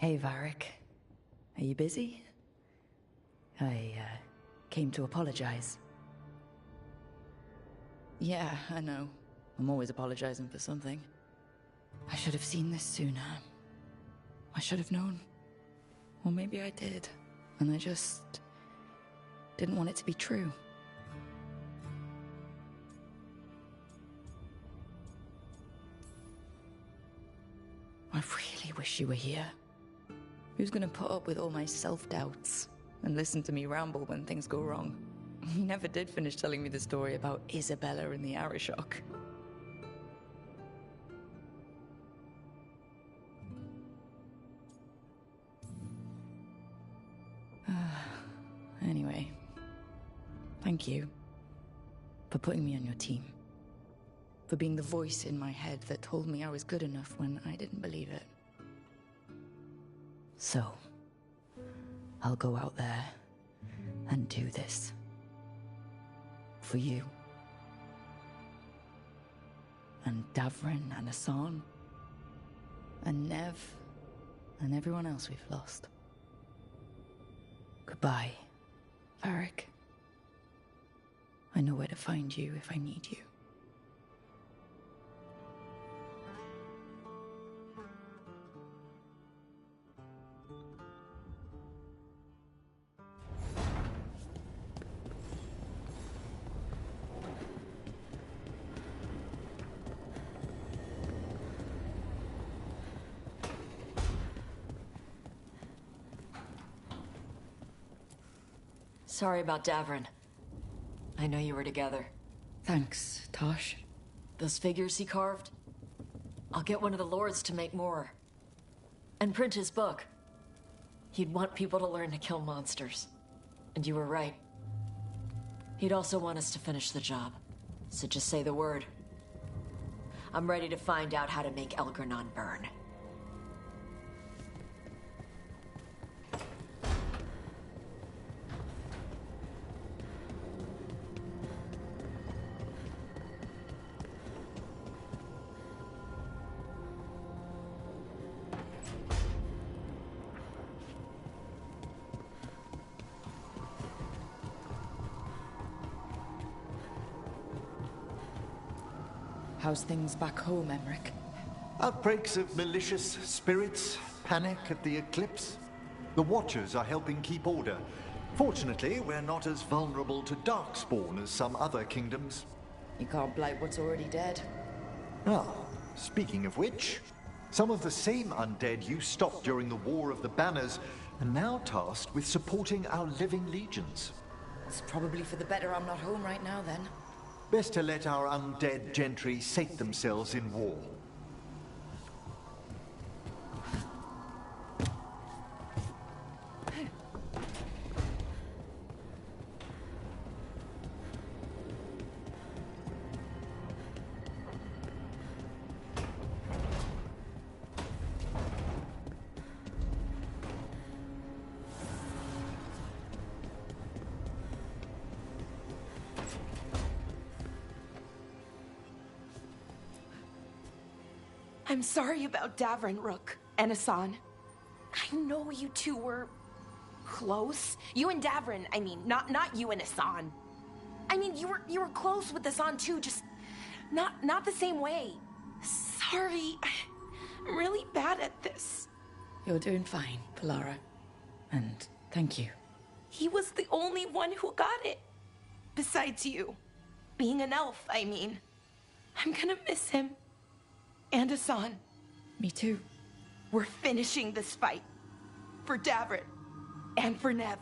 Hey, Varric. Are you busy? I, came to apologize. Yeah, I know. I'm always apologizing for something. I should have seen this sooner. I should have known. Or maybe I did, and I just didn't want it to be true. I really wish you were here. Who's gonna put up with all my self-doubts and listen to me ramble when things go wrong? He never did finish telling me the story about Isabella and the Arishok. Anyway, thank you for putting me on your team. For being the voice in my head that told me I was good enough when I didn't believe it. So, I'll go out there and do this. For you. And Davrin and Asan. And Nev. And everyone else we've lost. Goodbye, Varric. I know where to find you if I need you. Sorry about Davrin. I know you were together. Thanks, Tosh. Those figures he carved? I'll get one of the lords to make more. And print his book. He'd want people to learn to kill monsters. And you were right. He'd also want us to finish the job. So just say the word. I'm ready to find out how to make Elgranon burn. How's things back home, Emmerich? Outbreaks of malicious spirits, panic at the eclipse. The Watchers are helping keep order. Fortunately, we're not as vulnerable to Darkspawn as some other kingdoms. You can't blight what's already dead. Ah, speaking of which, some of the same undead you stopped during the War of the Banners are now tasked with supporting our living legions. It's probably for the better I'm not home right now, then. Best to let our undead gentry sate themselves in war. I'm sorry about Davrin, Rook, and Asan. I know you two were close. You and Davrin, I mean, not you and Asan. I mean, you were close with Asan too, just not the same way. Sorry, I'm really bad at this. You're doing fine, Polara. And thank you. He was the only one who got it. Besides you. Being an elf, I mean. I'm gonna miss him. And Asan. Me too. We're finishing this fight. For Davrin. And for Nev.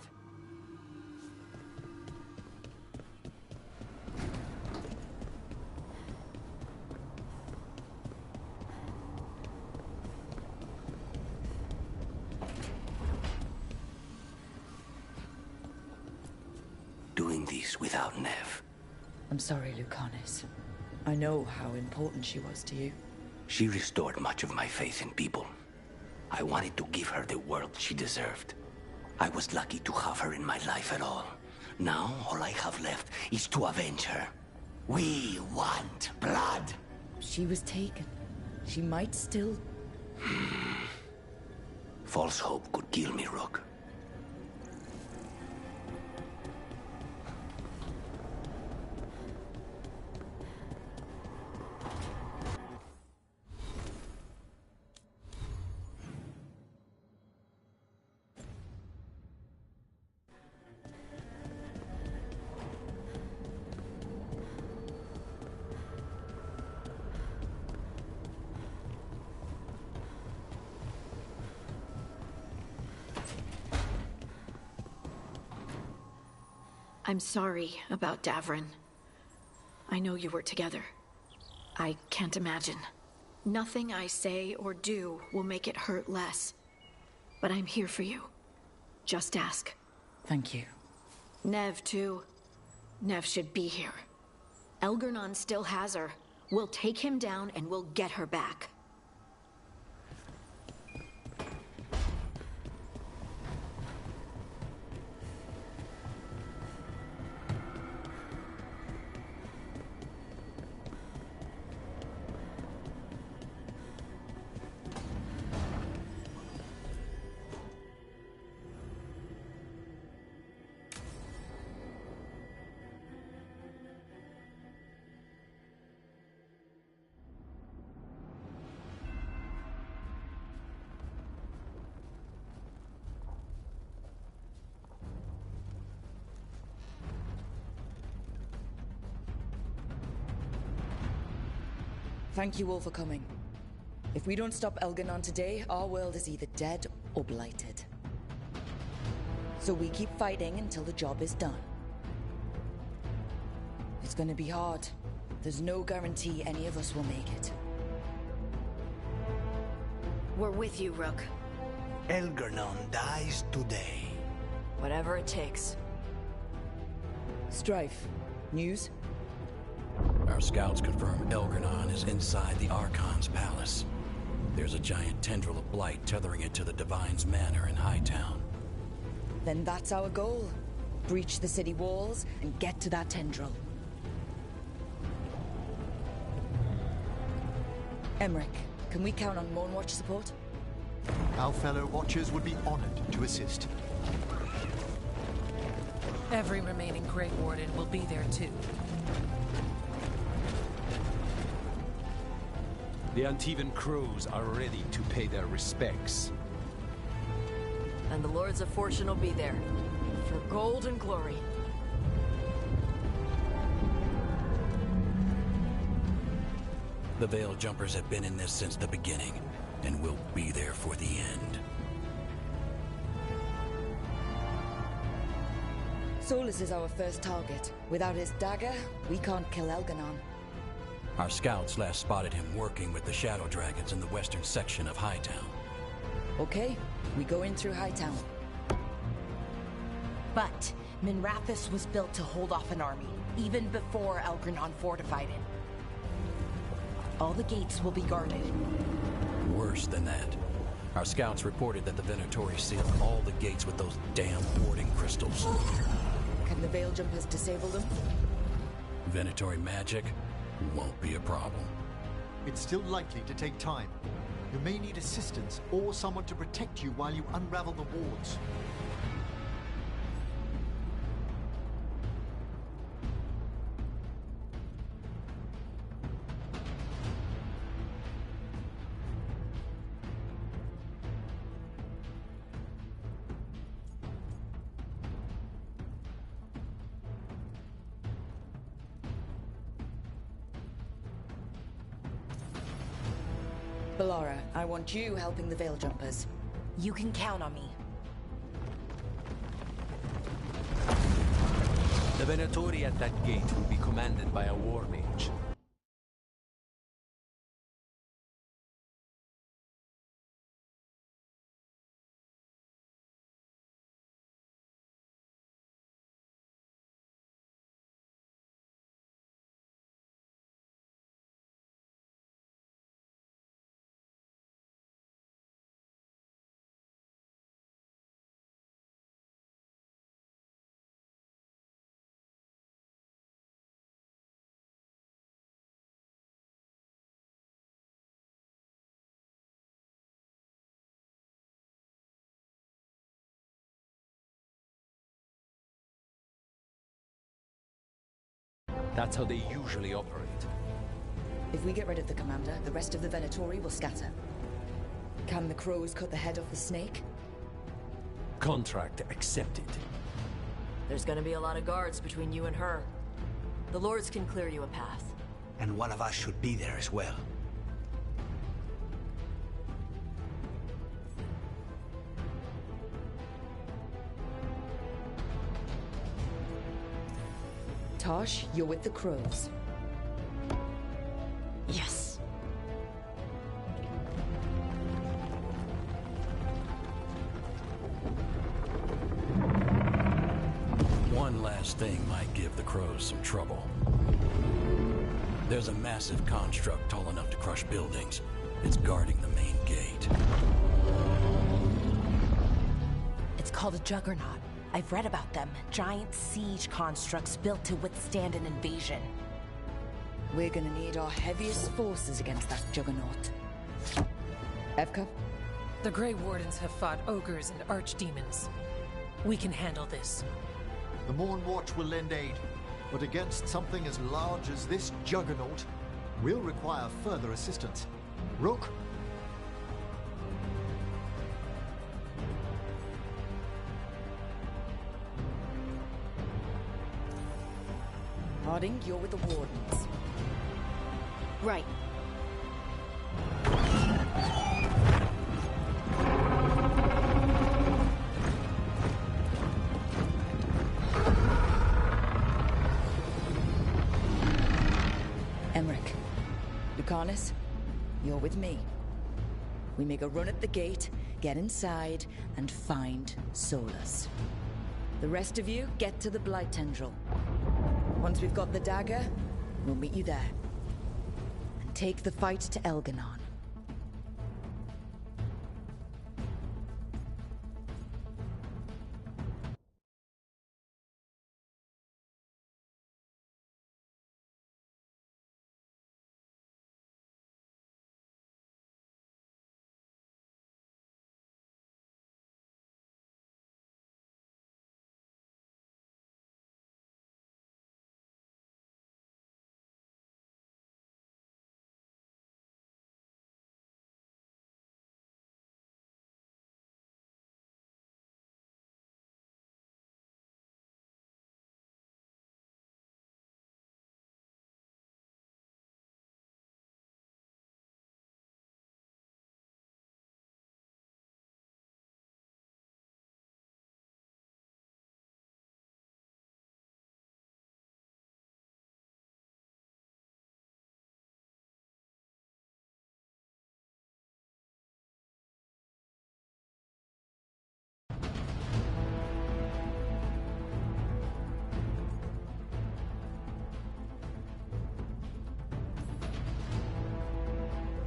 Doing this without Nev. I'm sorry, Lucanis. I know how important she was to you. She restored much of my faith in people. I wanted to give her the world she deserved. I was lucky to have her in my life at all. Now, all I have left is to avenge her. We want blood. She was taken. She might still... False hope could kill me, Rook. I'm sorry about Davrin. I know you were together. I can't imagine. Nothing I say or do will make it hurt less. But I'm here for you. Just ask. Thank you. Nev, too. Nev should be here. Elgernon still has her. We'll take him down and we'll get her back. Thank you all for coming. If we don't stop Elgernon today, our world is either dead or blighted. So we keep fighting until the job is done. It's gonna be hard. There's no guarantee any of us will make it. We're with you, Rook. Elgernon dies today. Whatever it takes. Strife, news? Our scouts confirm Elgernon is inside the Archon's palace. There's a giant tendril of blight tethering it to the Divine's manor in Hightown. Then that's our goal. Breach the city walls and get to that tendril. Emmerich, can we count on Moonwatch support? Our fellow Watchers would be honored to assist. Every remaining Grey Warden will be there too. The Antivan Crows are ready to pay their respects. And the Lords of Fortune will be there. For gold and glory. The Veil Jumpers have been in this since the beginning, and will be there for the end. Solus is our first target. Without his dagger, we can't kill Elgernon. Our scouts last spotted him working with the Shadow Dragons in the western section of Hightown. Okay, we go in through Hightown. But Minrathous was built to hold off an army, even before Elgernon fortified it. All the gates will be guarded. Worse than that. Our scouts reported that the Venatori sealed all the gates with those damn warding crystals. Can the Veil Jumpers disable them? Venatori magic won't be a problem. It's still likely to take time. You may need assistance or someone to protect you while you unravel the wards. Bellara, I want you helping the Veil Jumpers. You can count on me. The Venatori at that gate will be commanded by a war mage. That's how they usually operate. If we get rid of the commander, the rest of the Venatori will scatter. Can the crows cut the head off the snake? Contract accepted. There's gonna be a lot of guards between you and her. The Lords can clear you a path. And one of us should be there as well. Tosh, you're with the crows. Yes. One last thing might give the crows some trouble. There's a massive construct tall enough to crush buildings. It's guarding the main gate. It's called a Juggernaut. I've read about them. Giant siege constructs built to withstand an invasion. We're gonna need our heaviest forces against that Juggernaut. Evka? The Grey Wardens have fought ogres and archdemons. We can handle this. The Morn Watch will lend aid, but against something as large as this Juggernaut, we'll require further assistance. Rook? Harding, you're with the Wardens. Right. Emmerich. Lucanus, you're with me. We make a run at the gate, get inside, and find Solus. The rest of you, get to the Blight Tendril. Once we've got the dagger, we'll meet you there. And take the fight to Elganon.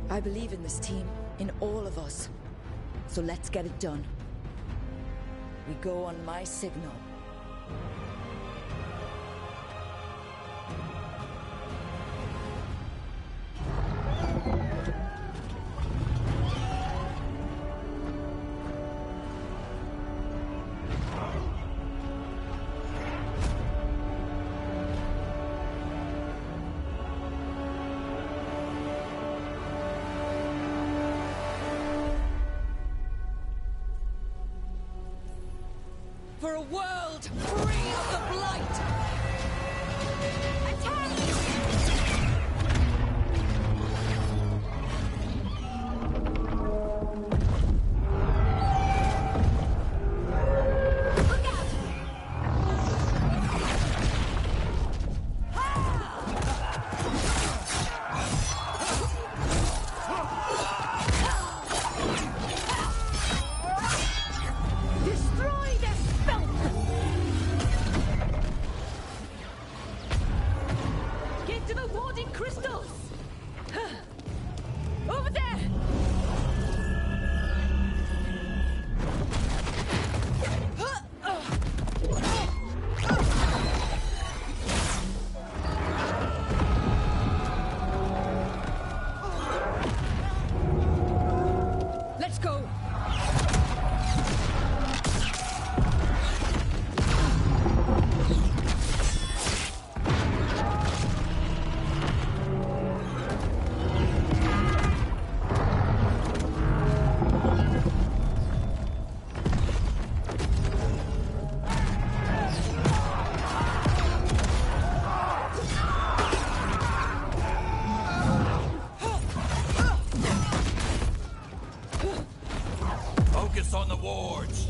I believe in this team, in all of us. So let's get it done. We go on my signal. For a world free of the Blight! Attack! Look out! Destroy their filth! Focus on the wards!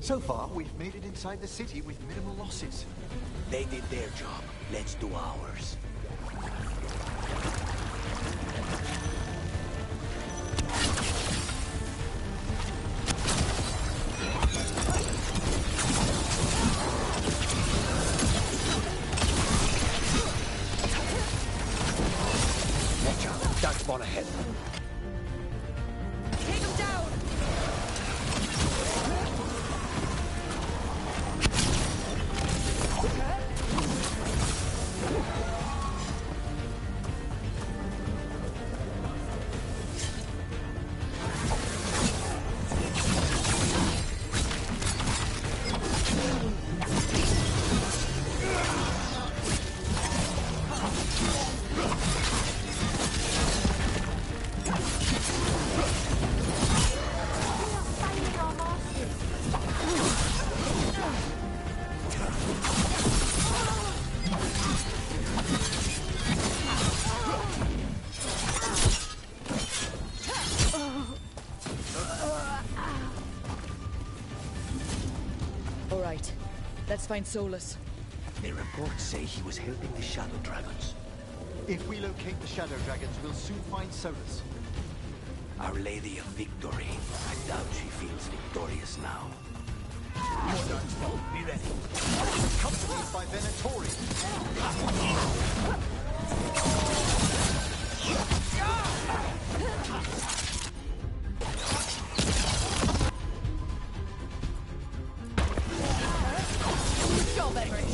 So far, we've made it inside the city with minimal losses. They did their job. Let's do ours. Watch out. Dark spawn ahead. Take him down! Let's find Solus. The reports say he was helping the Shadow Dragons. If we locate the Shadow Dragons, we'll soon find Solus. Our Lady of Victory. I doubt she feels victorious now. More Darkspawn, be ready. Accompanied by Venatori. Go, Veteran.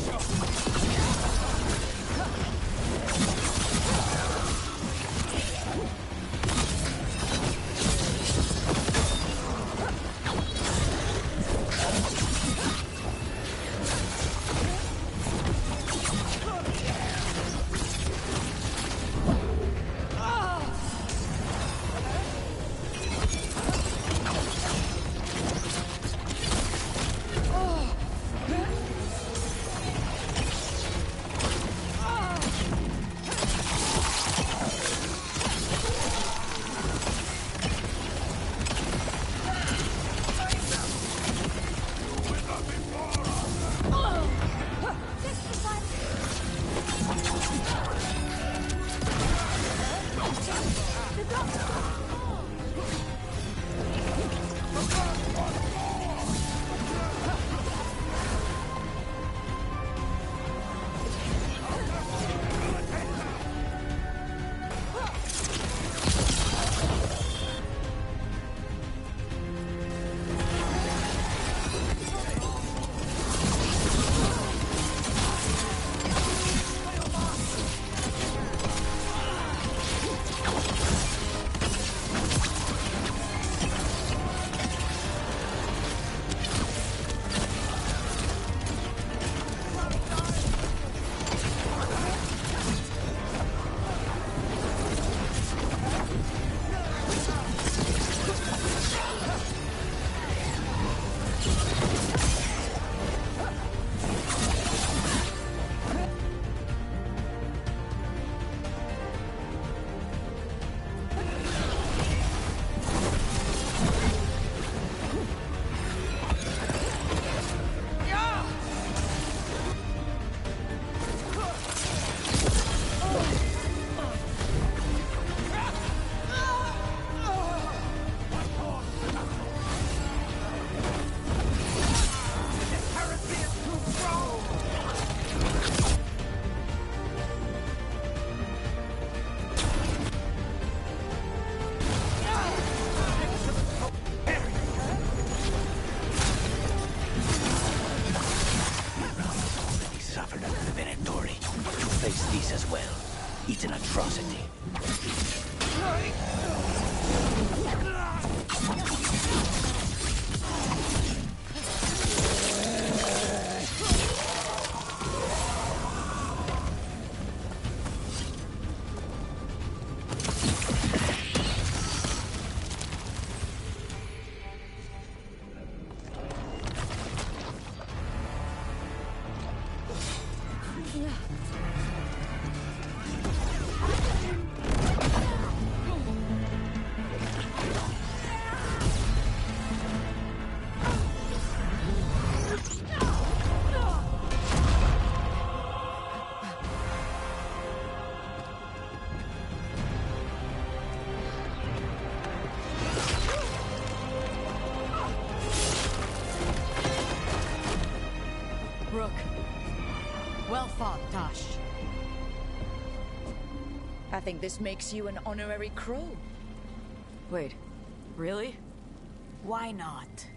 Venatori, you face this as well. It's an atrocity. Rook. Well fought, Tash. I think this makes you an honorary crow. Wait, really? Why not?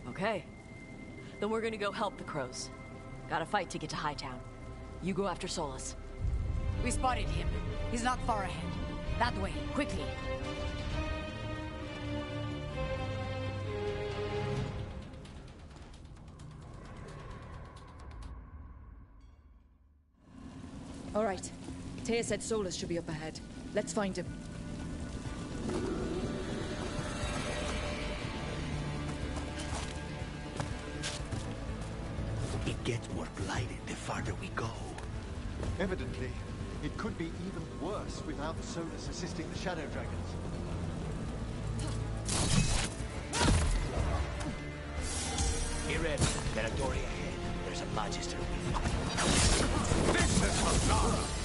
Okay. Then we're gonna go help the crows. Gotta fight to get to Hightown. You go after Solus. We spotted him. He's not far ahead. That way, quickly. All right. Taya said Solus should be up ahead. Let's find him. It gets more blighted the farther we go. Evidently, it could be even worse without Solus assisting the Shadow Dragons. Be ready. Venatori ahead. There's a Magister with you. This is Masara!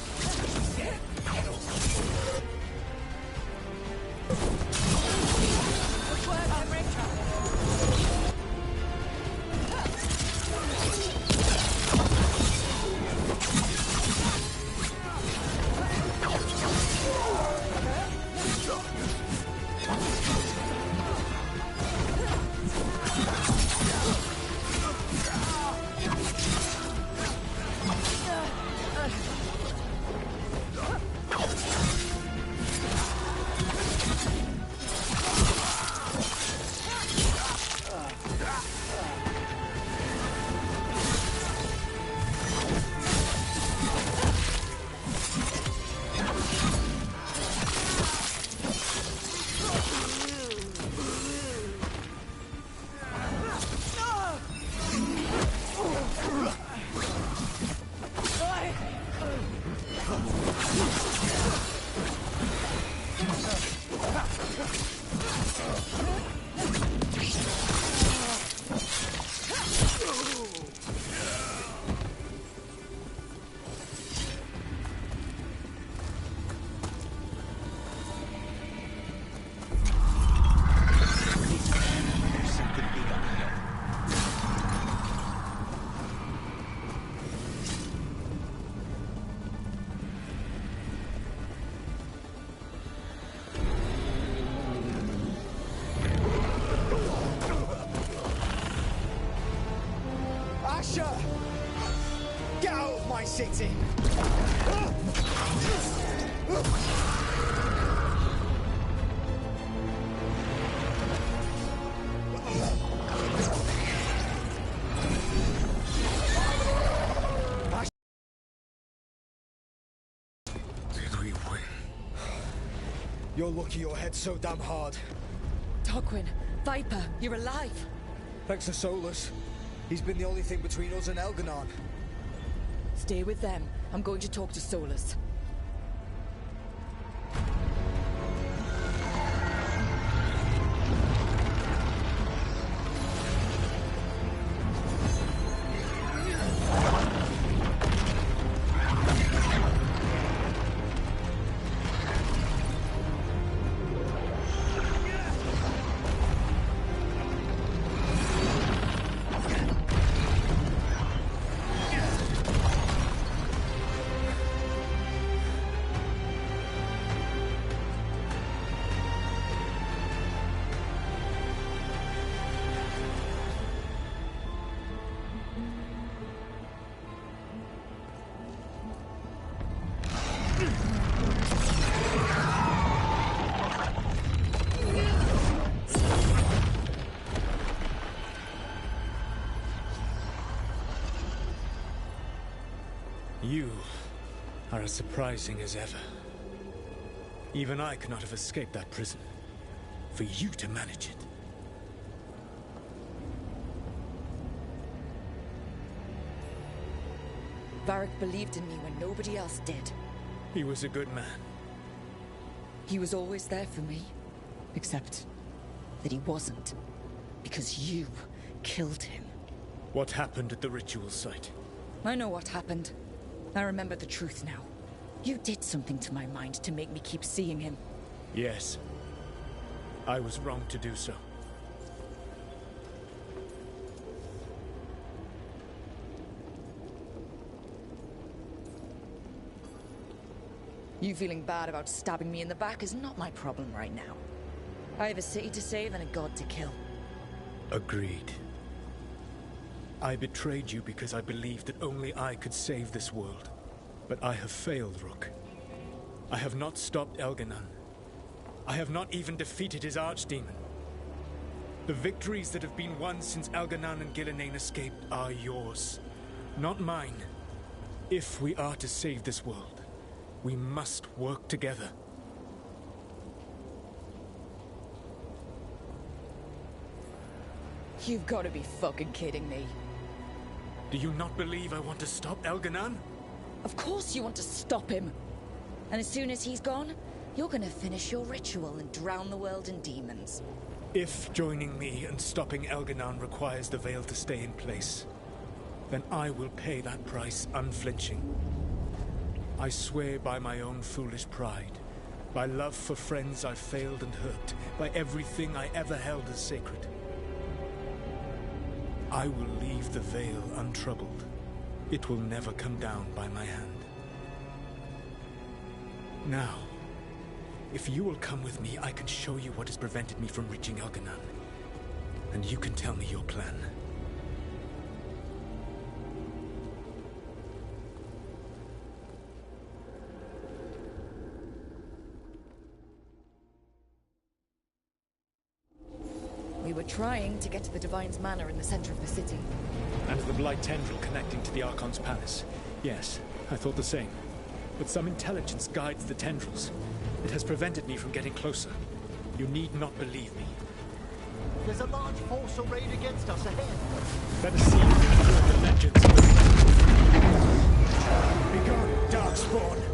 Get out of my city! Did we win? You're lucky your head's so damn hard. Tarquin, Viper, you're alive. Thanks to Solus. He's been the only thing between us and Elganon. Stay with them. I'm going to talk to Solus. You are as surprising as ever. Even I could not have escaped that prison. For you to manage it. Varric believed in me when nobody else did. He was a good man. He was always there for me. Except that he wasn't. Because you killed him. What happened at the ritual site? I know what happened. I remember the truth now. You did something to my mind to make me keep seeing him. Yes. I was wrong to do so. You feeling bad about stabbing me in the back is not my problem right now. I have a city to save and a god to kill. Agreed. I betrayed you because I believed that only I could save this world. But I have failed, Rook. I have not stopped Elganon. I have not even defeated his archdemon. The victories that have been won since Elganon and Gillenane escaped are yours, not mine. If we are to save this world, we must work together. You've got to be fucking kidding me. Do you not believe I want to stop Elganon? Of course you want to stop him. And as soon as he's gone, you're gonna finish your ritual and drown the world in demons. If joining me and stopping Elganon requires the Veil to stay in place, then I will pay that price unflinching. I swear by my own foolish pride, by love for friends I've failed and hurt, by everything I ever held as sacred. I will leave the Veil untroubled. It will never come down by my hand. Now, if you will come with me, I can show you what has prevented me from reaching Elganon. And you can tell me your plan. We were trying to get to the Divine's Manor in the center of the city. And the Blight Tendril connecting to the Archon's palace. Yes, I thought the same. But some intelligence guides the tendrils. It has prevented me from getting closer. You need not believe me. There's a large force arrayed against us ahead. Let us see if we can hear the legends of the Be gone, Darkspawn!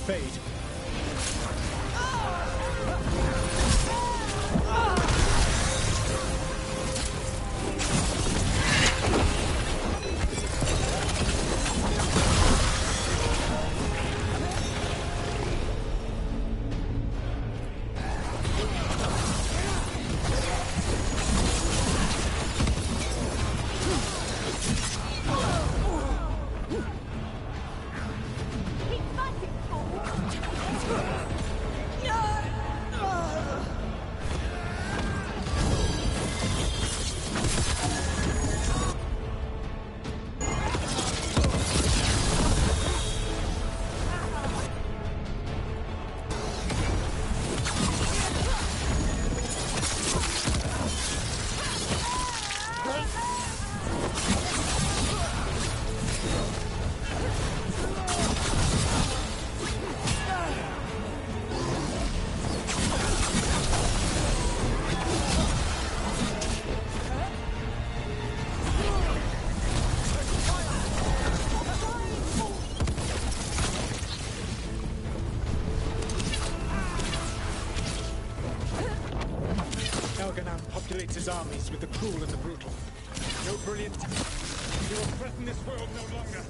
fade. Populates his armies with the cruel and the brutal. No brilliant. You will threaten this world no longer.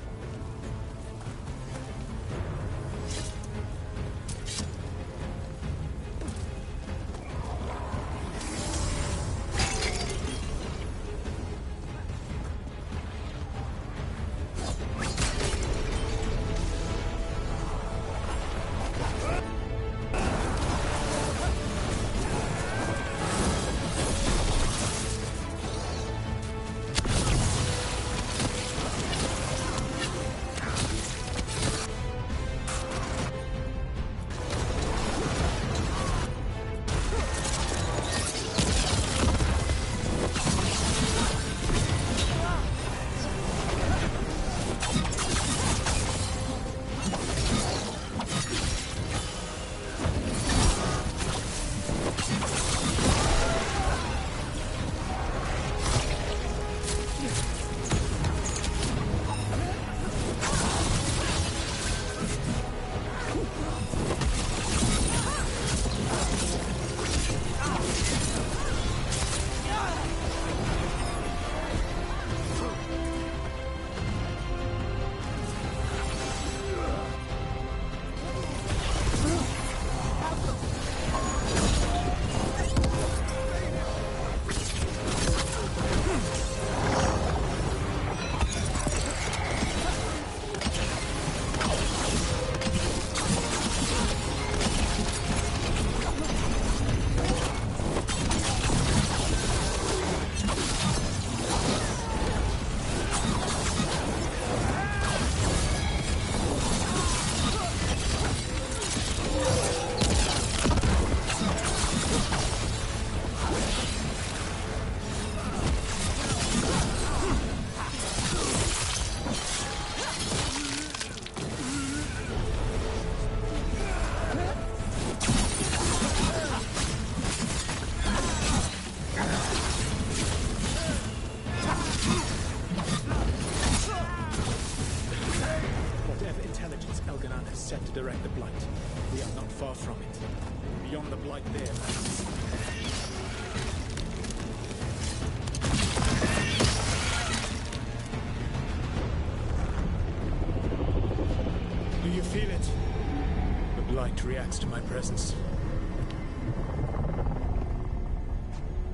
Reacts to my presence.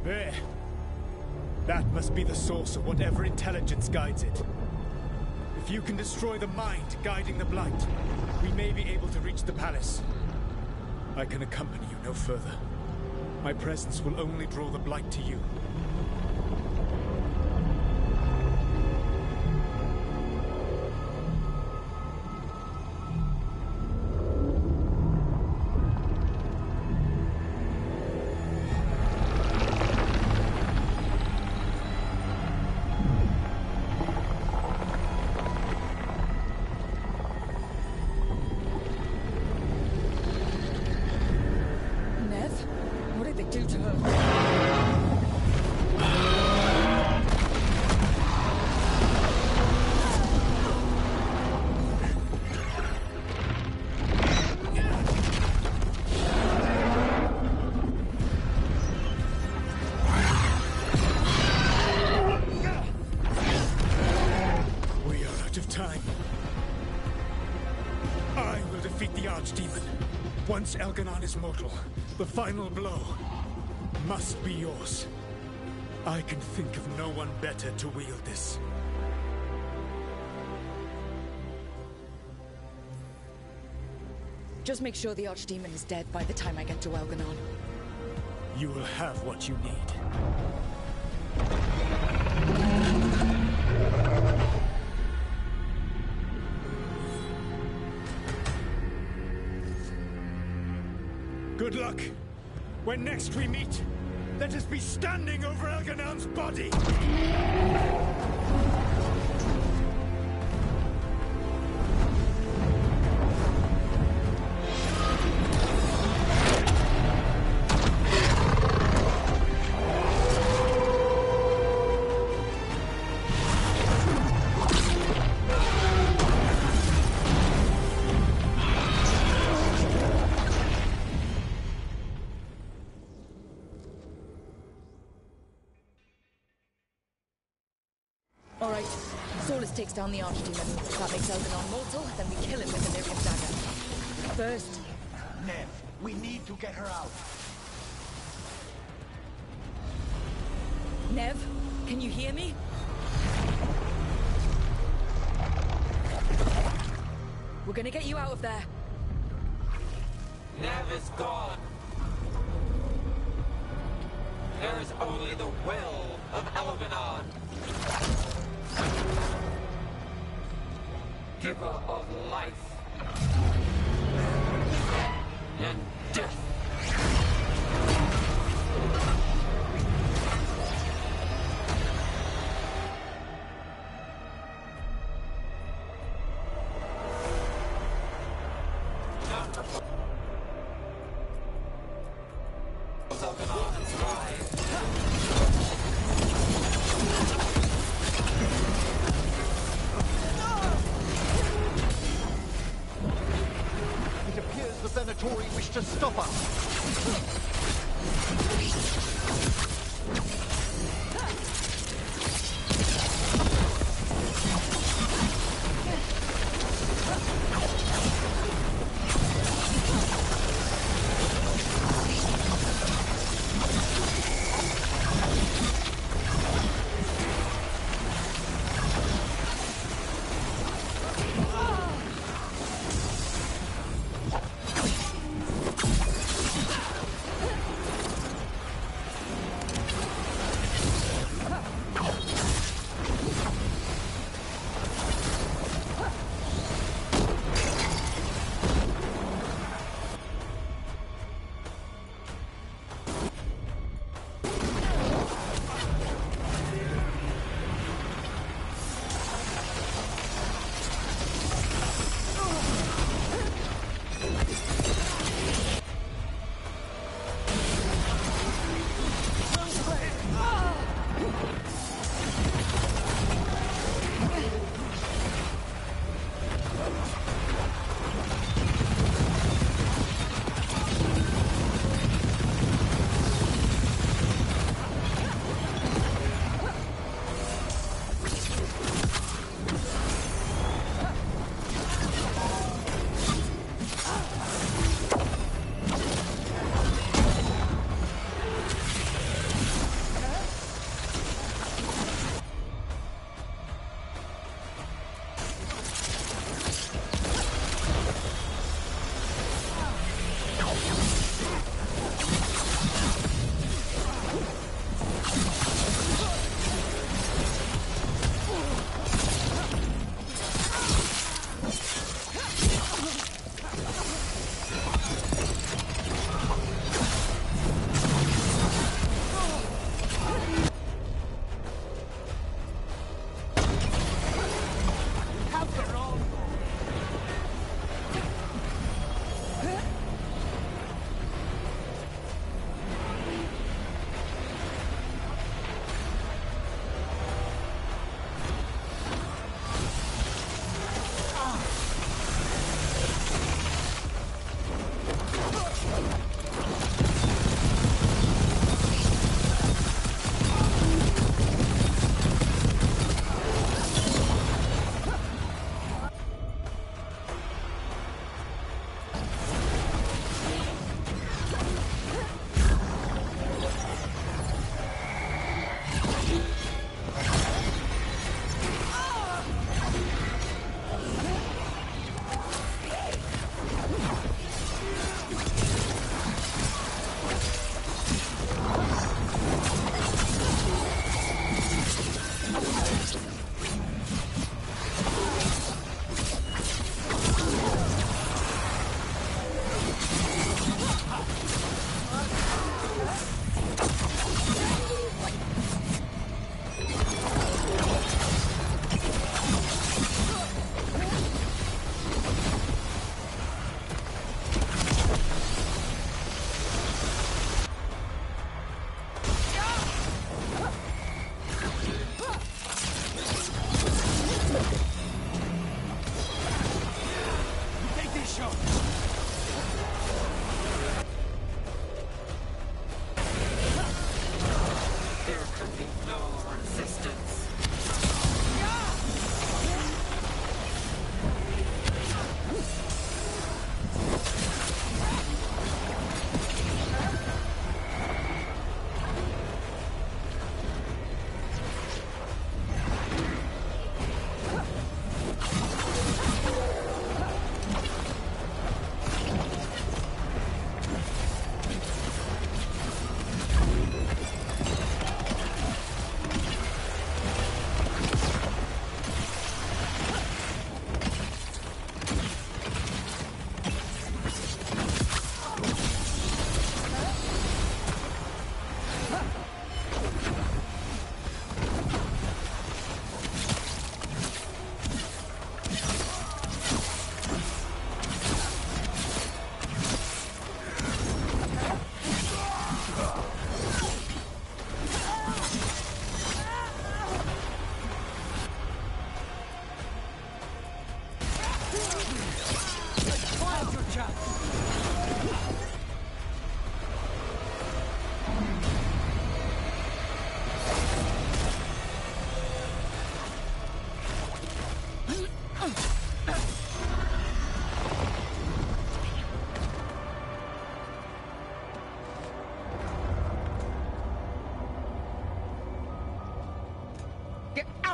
There. That must be the source of whatever intelligence guides it. If you can destroy the mind guiding the blight, we may be able to reach the palace. I can accompany you no further. My presence will only draw the blight to you. Archdemon. Once Elganon is mortal, the final blow must be yours. I can think of no one better to wield this. Just make sure the Archdemon is dead by the time I get to Elganon. You will have what you need. Good luck. When next we meet, let us be standing over Elganon's body! Alright, Solus takes down the Archdemon. That makes Elganon mortal, then we kill him with the Lyrium dagger. First... Nev, we need to get her out. Nev, can you hear me? We're gonna get you out of there. Nev is gone. There is only the will of Elganon. Giver of life and death. Wish to stop us.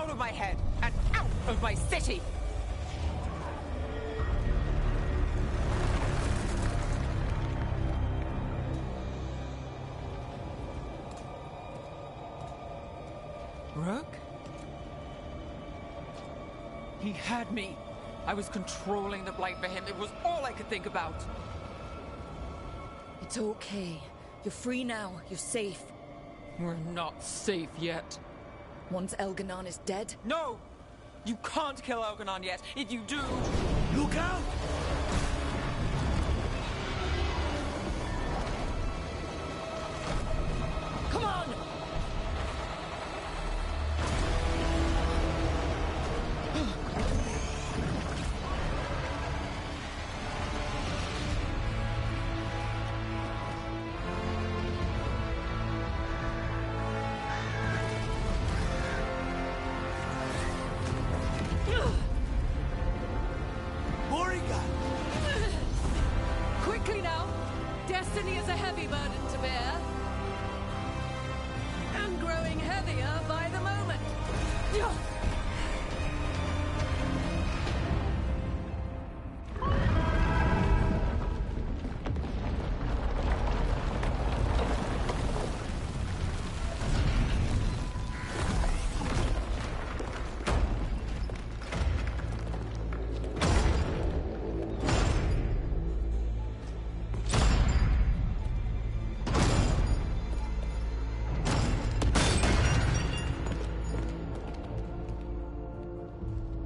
out of my head and out of my city! Rook? He had me. I was controlling the blight for him. It was all I could think about. It's okay. You're free now. You're safe. We're not safe yet. Once Elganon is dead? No! You can't kill Elganon yet. If you do... Look out! Come on! Quickly now! Destiny is a heavy burden to bear. And growing heavier by the moment.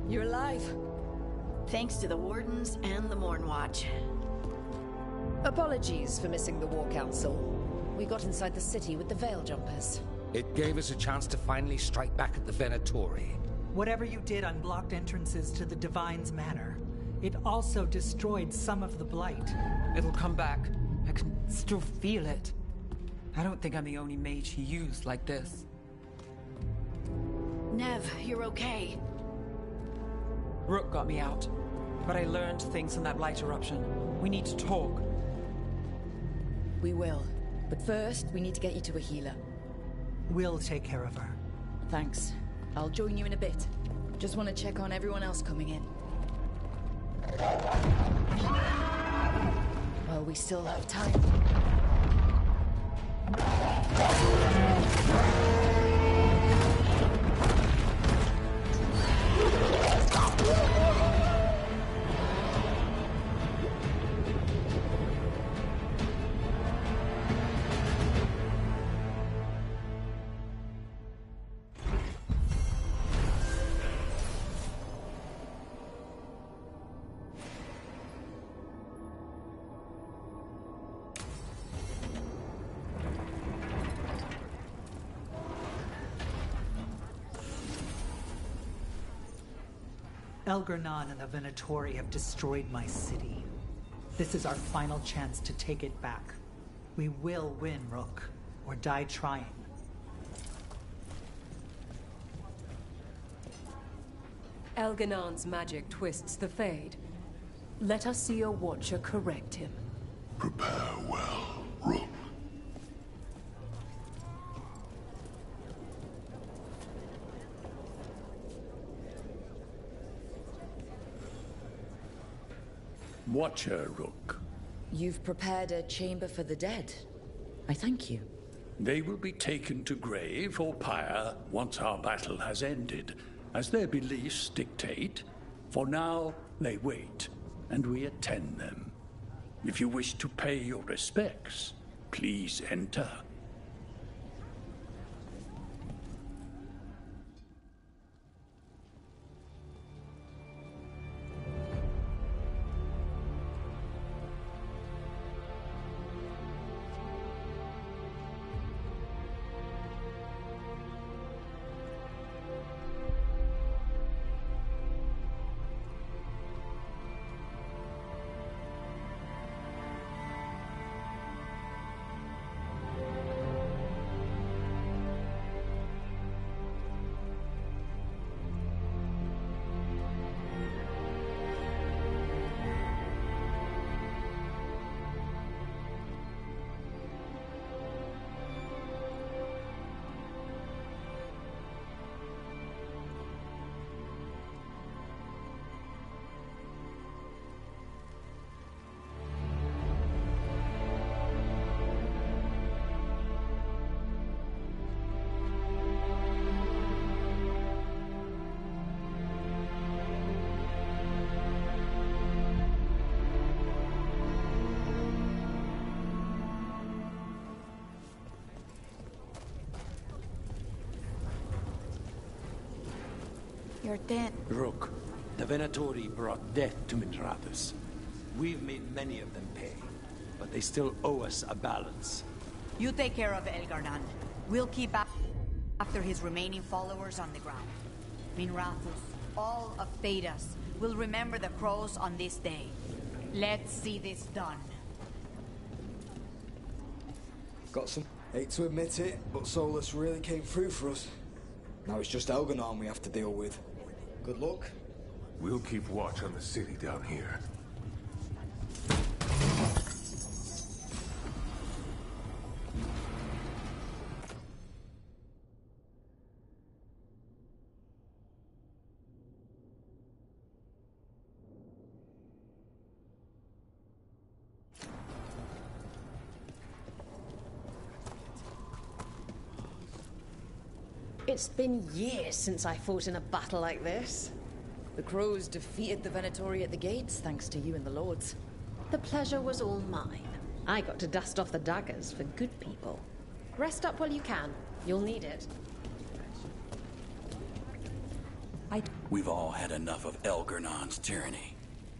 You're alive. Thanks to the Wardens and the Mornwatch. Apologies for missing the War Council. We got inside the city with the Veil Jumpers. It gave us a chance to finally strike back at the Venatori. Whatever you did unblocked entrances to the Divine's Manor. It also destroyed some of the Blight. It'll come back. I can still feel it. I don't think I'm the only mage he used like this. Nev, you're okay. Rook got me out, but I learned things from that blight eruption. We need to talk. We will. But first, we need to get you to a healer. We'll take care of her. Thanks. I'll join you in a bit. Just want to check on everyone else coming in. Well, we still have time. Elganon and the Venatori have destroyed my city. This is our final chance to take it back. We will win, Rook, or die trying. Elganon's magic twists the Fade. Let us see a Watcher correct him. Prepare well, Rook. Watcher, Rook. You've prepared a chamber for the dead. I thank you. They will be taken to grave or pyre once our battle has ended, as their beliefs dictate. For now, they wait, and we attend them. If you wish to pay your respects, please enter. You're dead. Rook, the Venatori brought death to Minrathous. We've made many of them pay, but they still owe us a balance. You take care of Elgarnan. We'll keep after his remaining followers on the ground. Minrathous, all of Thedas, will remember the crows on this day. Let's see this done. Got some. Hate to admit it, but Solus really came through for us. Now it's just Elgarnan we have to deal with. Good luck. We'll keep watch on the city down here. It's been years since I fought in a battle like this. The crows defeated the Venatori at the gates, thanks to you and the lords. The pleasure was all mine. I got to dust off the daggers for good people. Rest up while you can. You'll need it. We've all had enough of Elgarnan's tyranny.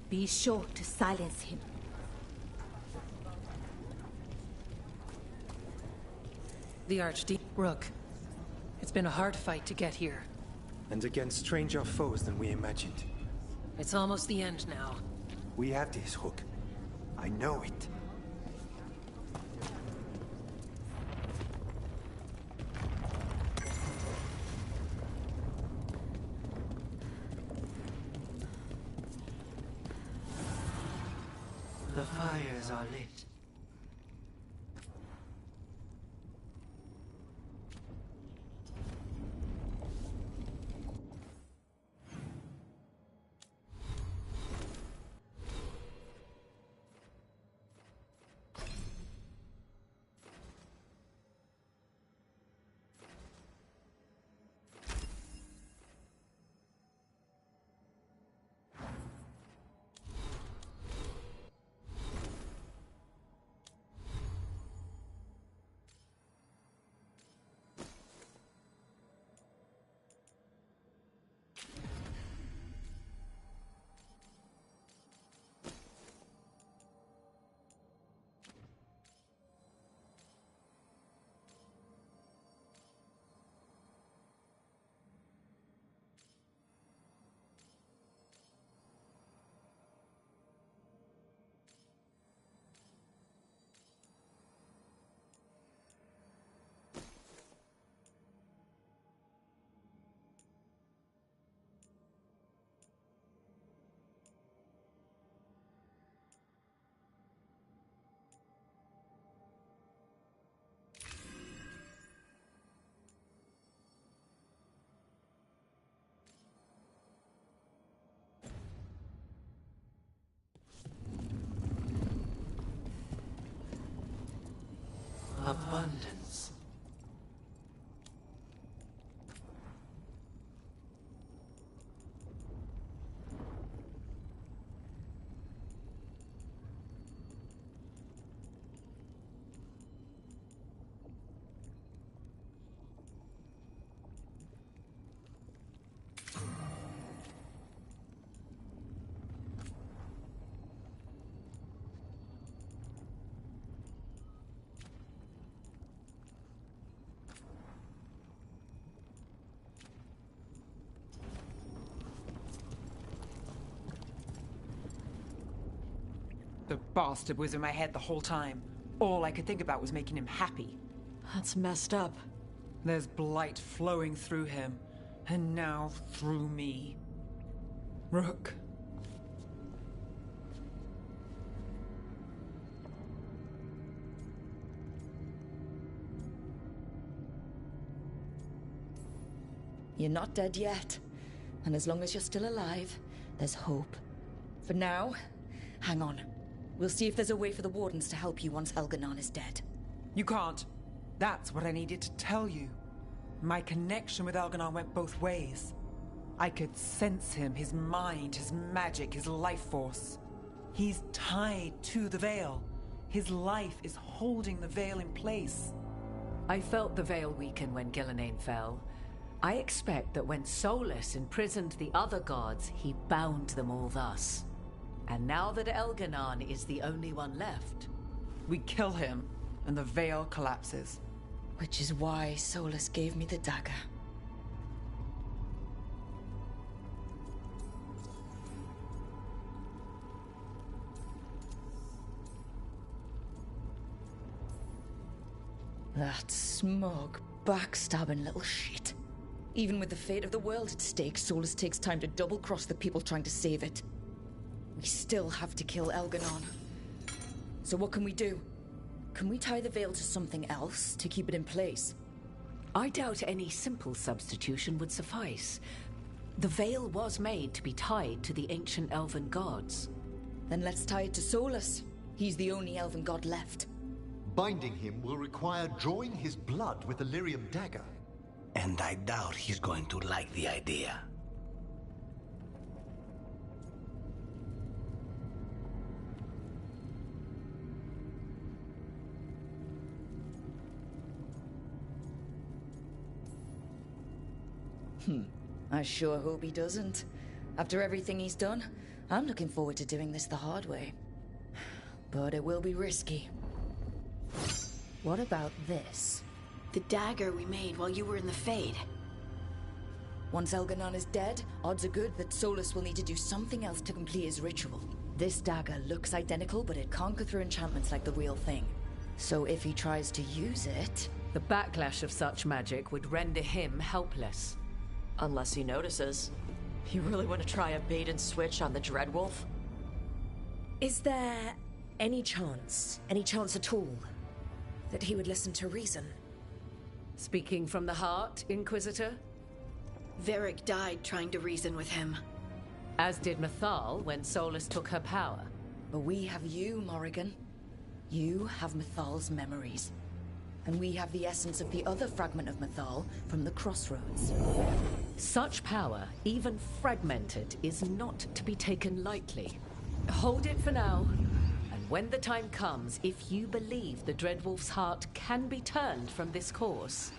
Be sure to silence him. The Archdeacon. Rook. It's been a hard fight to get here. And against stranger foes than we imagined. It's almost the end now. We have this, Rook. I know it. The fires are lit. Abundance. The bastard was in my head the whole time. All I could think about was making him happy. That's messed up. There's blight flowing through him, and now through me. Rook. You're not dead yet. And as long as you're still alive, there's hope. For now, hang on. We'll see if there's a way for the Wardens to help you once Elgarnan is dead. You can't. That's what I needed to tell you. My connection with Elgarnan went both ways. I could sense him, his mind, his magic, his life force. He's tied to the Veil. His life is holding the Veil in place. I felt the Veil weaken when Gillenane fell, I expect that when Solus imprisoned the other gods, he bound them all thus. And now that Elganon is the only one left... We kill him, and the veil collapses. Which is why Solus gave me the dagger. That smug, backstabbing little shit. Even with the fate of the world at stake, Solus takes time to double-cross the people trying to save it. We still have to kill Elganon. So what can we do? Can we tie the veil to something else to keep it in place? I doubt any simple substitution would suffice. The veil was made to be tied to the ancient elven gods. Then let's tie it to Solus. He's the only elven god left. Binding him will require drawing his blood with the lyrium dagger. And I doubt he's going to like the idea. I sure hope he doesn't. After everything he's done, I'm looking forward to doing this the hard way. But it will be risky. What about this? The dagger we made while you were in the Fade. Once Elganon is dead, odds are good that Solus will need to do something else to complete his ritual. This dagger looks identical, but it can't go through enchantments like the real thing. So if he tries to use it... The backlash of such magic would render him helpless. Unless he notices. You really want to try a bait and switch on the Dreadwolf? Is there any chance at all, that he would listen to reason? Speaking from the heart, Inquisitor? Varric died trying to reason with him. As did Mythal when Solus took her power. But we have you, Morrigan. You have Mythal's memories. And we have the essence of the other fragment of Mythal from the Crossroads. Such power, even fragmented, is not to be taken lightly. Hold it for now. And when the time comes, if you believe the Dreadwolf's heart can be turned from this course,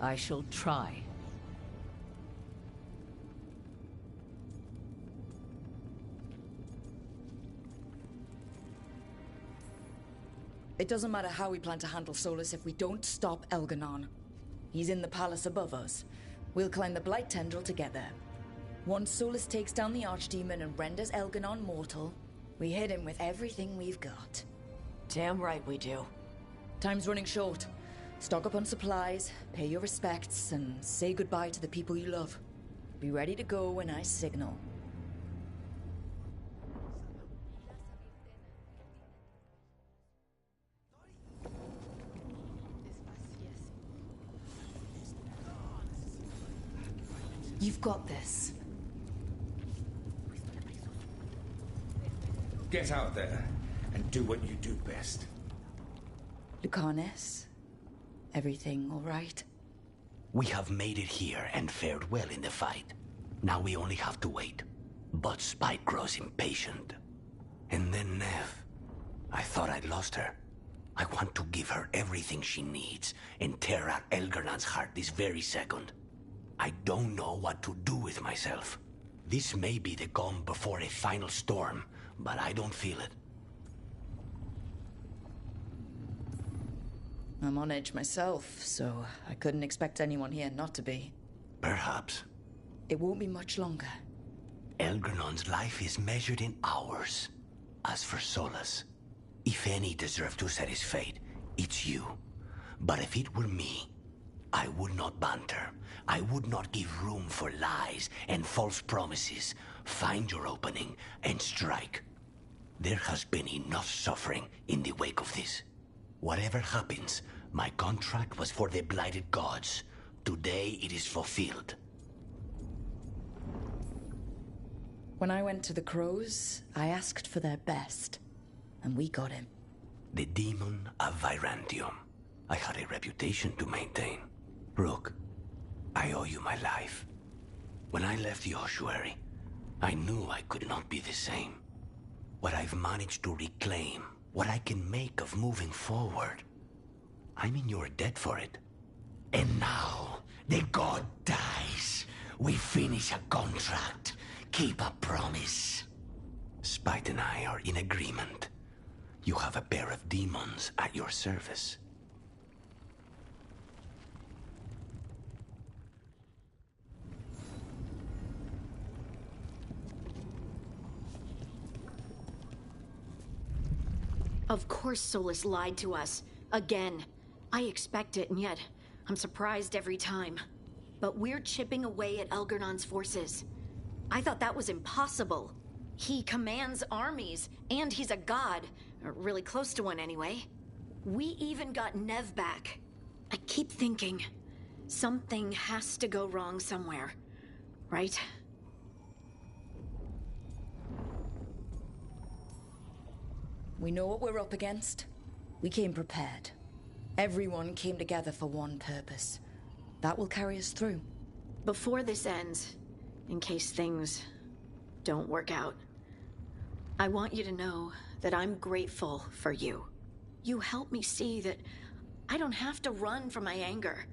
I shall try. It doesn't matter how we plan to handle Solus if we don't stop Elganon. He's in the palace above us. We'll climb the Blight Tendril together. Once Solus takes down the Archdemon and renders Elganon mortal, we hit him with everything we've got. Damn right we do. Time's running short. Stock up on supplies, pay your respects, and say goodbye to the people you love. Be ready to go when I signal. You've got this. Get out there and do what you do best. Lucanus, everything all right? We have made it here and fared well in the fight. Now we only have to wait. But Spike grows impatient. And then Nev. I thought I'd lost her. I want to give her everything she needs and tear out Elgarnan's heart this very second. I don't know what to do with myself. This may be the calm before a final storm, but I don't feel it. I'm on edge myself, so I couldn't expect anyone here not to be. Perhaps. It won't be much longer. Elgarnon's life is measured in hours. As for Solus, if any deserve to set his fate, it's you. But if it were me, I would not banter. I would not give room for lies and false promises. Find your opening and strike. There has been enough suffering in the wake of this. Whatever happens, my contract was for the blighted gods. Today it is fulfilled. When I went to the Crows, I asked for their best, and we got him. The demon of Virantium. I had a reputation to maintain. Rook, I owe you my life. When I left the ossuary, I knew I could not be the same. What I've managed to reclaim, what I can make of moving forward, I'm in your debt for it. And now, The god dies. We finish a contract. Keep a promise. Spite and I are in agreement. You have a pair of demons at your service. Of course Solus lied to us. Again. I expect it, and yet I'm surprised every time. But we're chipping away at Elgernon's forces. I thought that was impossible. He commands armies, and he's a god. Or really close to one, anyway. We even got Nev back. I keep thinking, something has to go wrong somewhere. Right? We know what we're up against. We came prepared. Everyone came together for one purpose. That will carry us through. Before this ends, in case things don't work out, I want you to know that I'm grateful for you. You help me see that I don't have to run from my anger,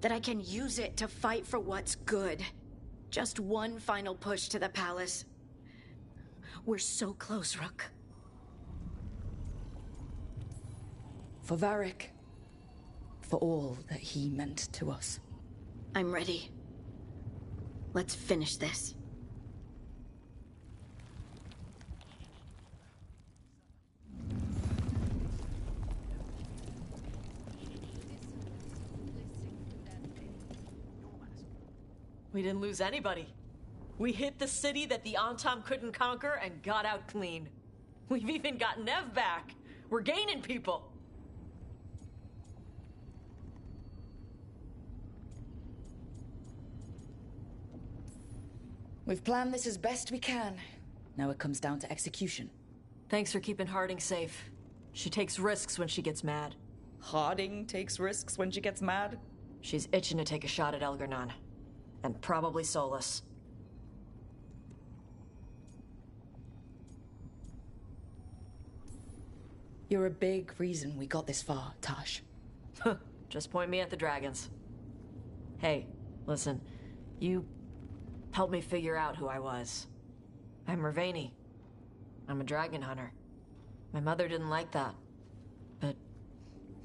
that I can use it to fight for what's good. Just one final push to the palace. We're so close, Rook. For Varric. For all that he meant to us. I'm ready. Let's finish this. We didn't lose anybody. We hit the city that the Antam couldn't conquer and got out clean. We've even got Nev back. We're gaining people. We've planned this as best we can. Now it comes down to execution. Thanks for keeping Harding safe. She takes risks when she gets mad. Harding takes risks when she gets mad? She's itching to take a shot at Elgernon. And probably Solus. You're a big reason we got this far, Tash. Just point me at the dragons. Hey, listen. You helped me figure out who I was. I'm Mervani. I'm a dragon hunter. My mother didn't like that. But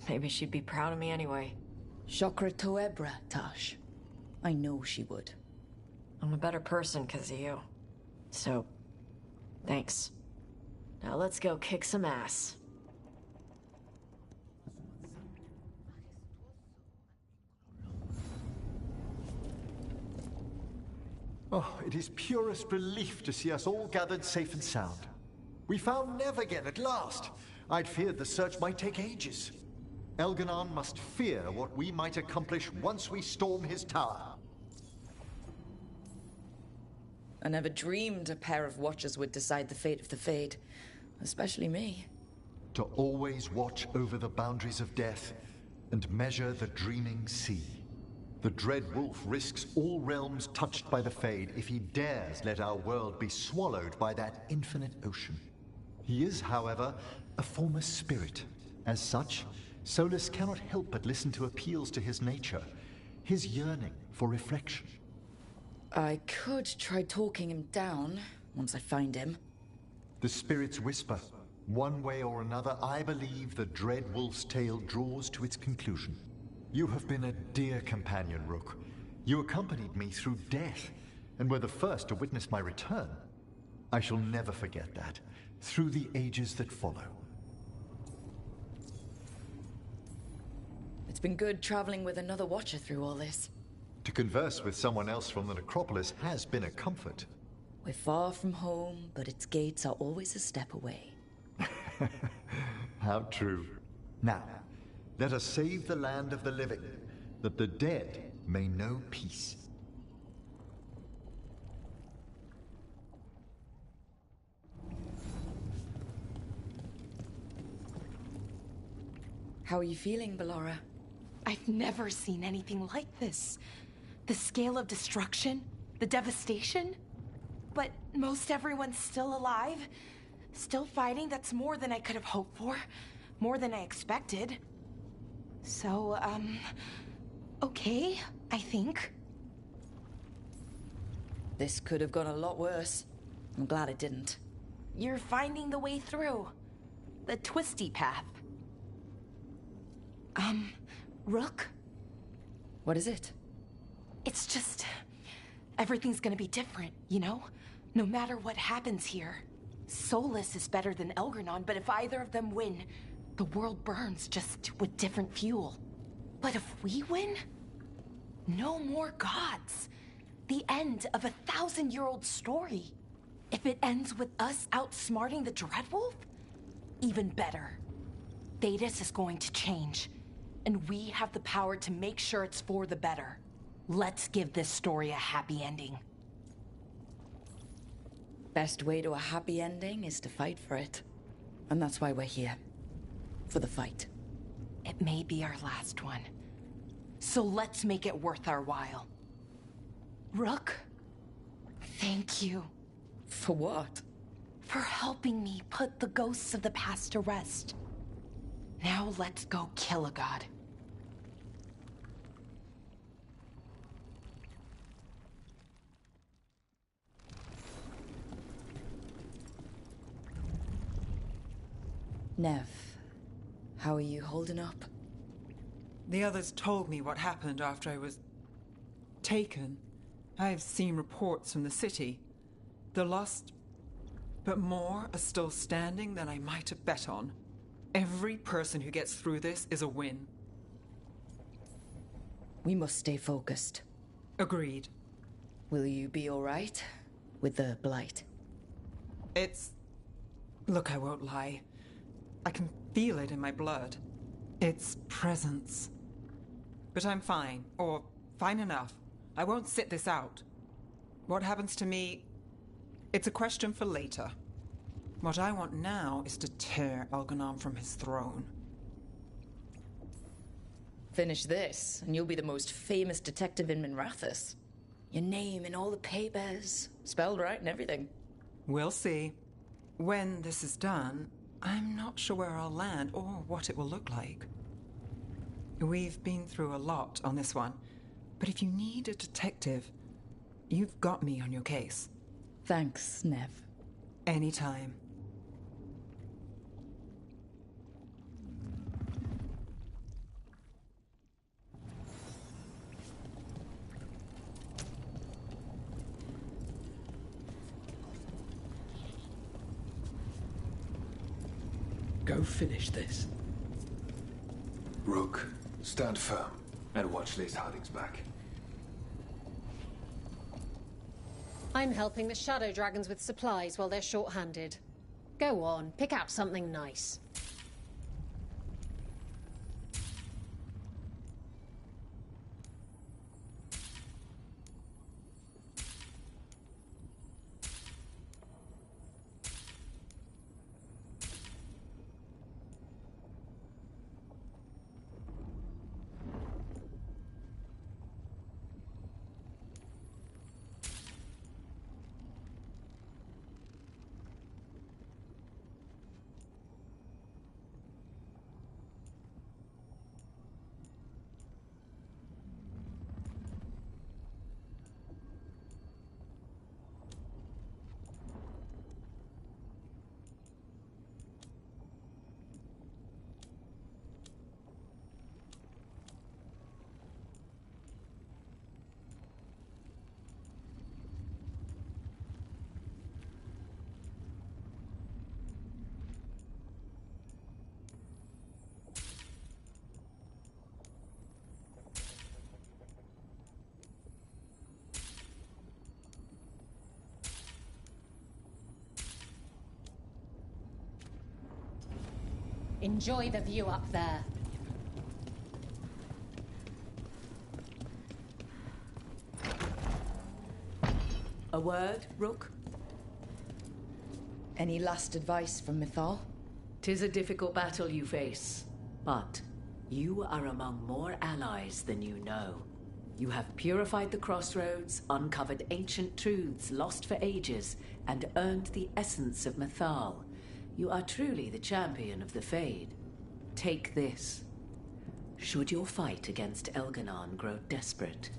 maybe she'd be proud of me anyway. Chakra Toebra, Tash. I know she would. I'm a better person because of you. So, thanks. Now let's go kick some ass. Oh, it is purest relief to see us all gathered safe and sound. We found Nev again at last. I'd feared the search might take ages. Elgernon must fear what we might accomplish once we storm his tower. I never dreamed a pair of watchers would decide the fate of the Fade. Especially me. To always watch over the boundaries of death and measure the dreaming sea. The Dread Wolf risks all realms touched by the Fade if he dares let our world be swallowed by that infinite ocean. He is, however, a former spirit. As such, Solus cannot help but listen to appeals to his nature, his yearning for reflection. I could try talking him down once I find him. The spirits whisper. One way or another, I believe the Dread Wolf's tale draws to its conclusion. You have been a dear companion, Rook. You accompanied me through death, and were the first to witness my return. I shall never forget that, through the ages that follow. It's been good traveling with another watcher through all this. To converse with someone else from the necropolis has been a comfort. We're far from home, but its gates are always a step away. How true. Now, let us save the land of the living, that the dead may know peace. How are you feeling, Ballora? I've never seen anything like this. The scale of destruction, the devastation. But most everyone's still alive, still fighting. That's more than I could have hoped for, more than I expected. So, okay, I think. This could have gone a lot worse. I'm glad it didn't. You're finding the way through. The twisty path. Rook? What is it? It's just... everything's gonna be different, you know? No matter what happens here. Solus is better than Elgranon, but if either of them win, the world burns, just with different fuel. But if we win? No more gods. The end of a 1,000-year-old story. If it ends with us outsmarting the Dreadwolf, even better. Thedas is going to change, and we have the power to make sure it's for the better. Let's give this story a happy ending. Best way to a happy ending is to fight for it. And that's why we're here. For the fight. It may be our last one. So let's make it worth our while. Rook, thank you. For what? For helping me put the ghosts of the past to rest. Now let's go kill a god. Nev, how are you holding up? The others told me what happened after I was taken. I've seen reports from the city. The lost, but more are still standing than I might have bet on. Every person who gets through this is a win. We must stay focused. Agreed. Will you be all right with the blight? Look, I won't lie. I can feel it in my blood. Its presence. But I'm fine, or fine enough. I won't sit this out. What happens to me, it's a question for later. What I want now is to tear Elganon from his throne. Finish this, and you'll be the most famous detective in Minrathous. Your name in all the papers, spelled right and everything. We'll see. When this is done, I'm not sure where I'll land or what it will look like. We've been through a lot on this one, but if you need a detective, you've got me on your case. Thanks, Nev. Anytime. Go finish this. Rook, stand firm and watch Lace Harding's back. I'm helping the Shadow Dragons with supplies while they're short-handed. Go on, pick out something nice. Enjoy the view up there. A word, Rook? Any last advice from Mythal? 'Tis a difficult battle you face, but you are among more allies than you know. You have purified the crossroads, uncovered ancient truths lost for ages, and earned the essence of Mythal. You are truly the champion of the Fade. Take this. Should your fight against Elganon grow desperate,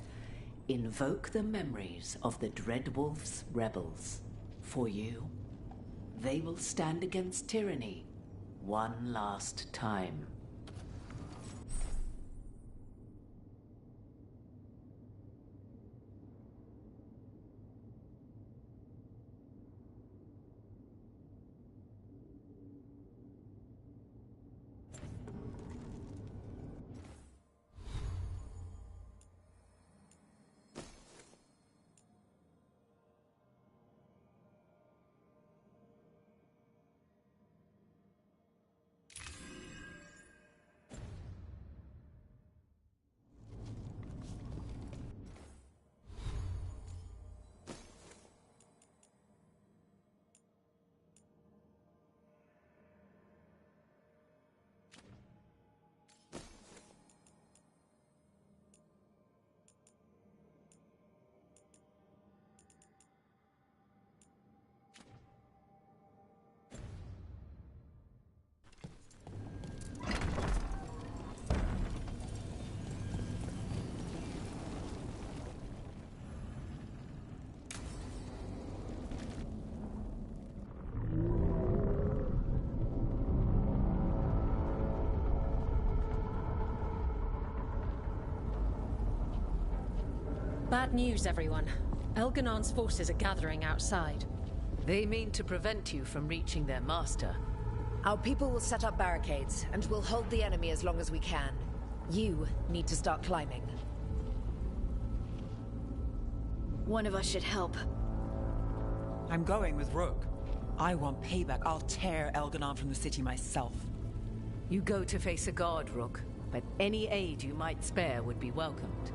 Invoke the memories of the Dreadwolf's rebels. For you, they will stand against tyranny one last time. Bad news, everyone. Elganon's forces are gathering outside. They mean to prevent you from reaching their master. Our people will set up barricades, and we'll hold the enemy as long as we can. You need to start climbing. One of us should help. I'm going with Rook. I want payback. I'll tear Elganon from the city myself. You go to face a guard, Rook, but any aid you might spare would be welcomed.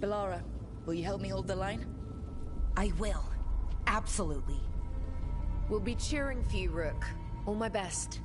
Belara, will you help me hold the line? I will. Absolutely. We'll be cheering for you, Rook. All my best.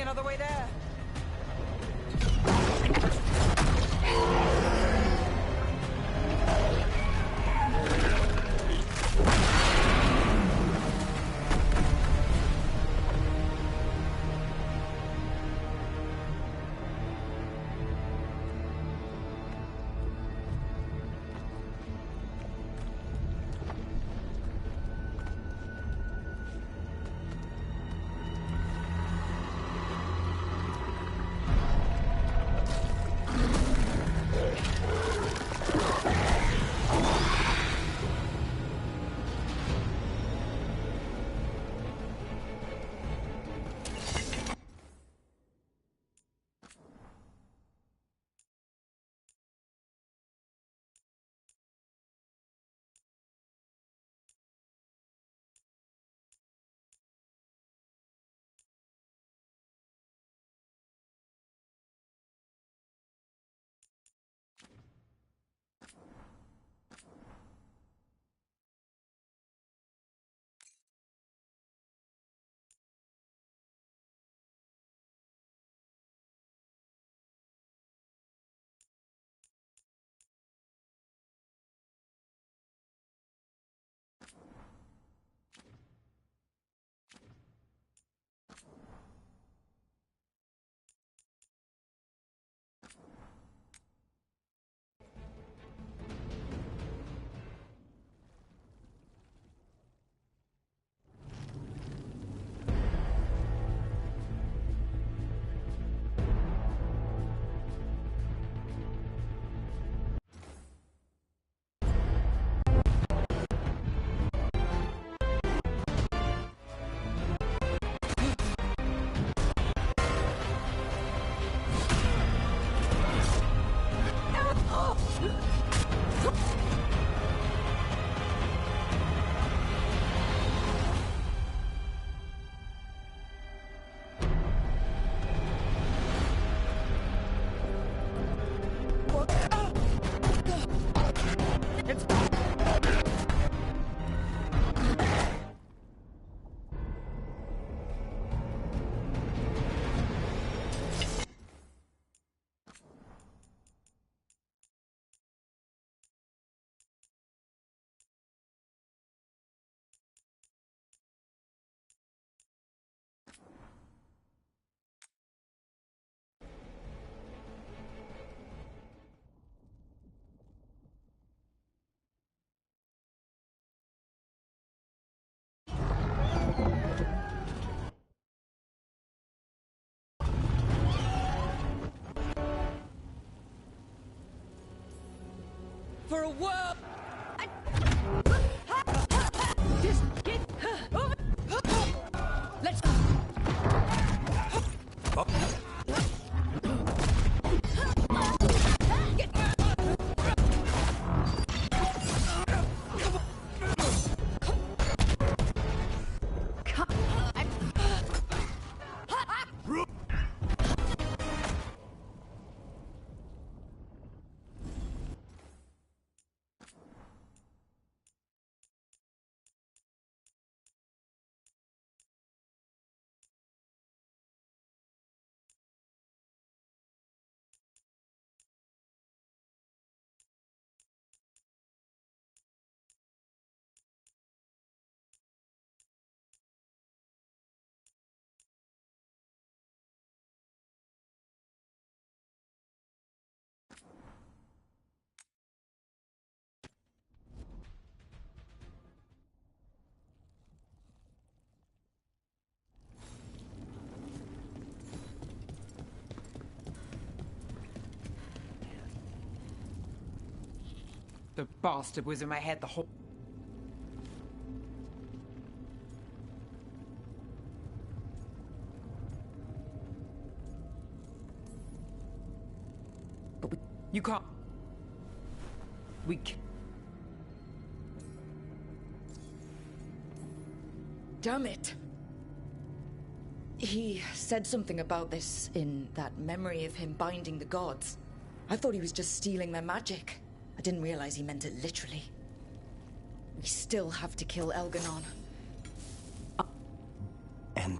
another way there. For a world. Just get over. Let's. The bastard was in my head the whole... But you can't... Damn it. He said something about this in that memory of him binding the gods. I thought he was just stealing their magic. I didn't realize he meant it literally. We still have to kill Elganon. And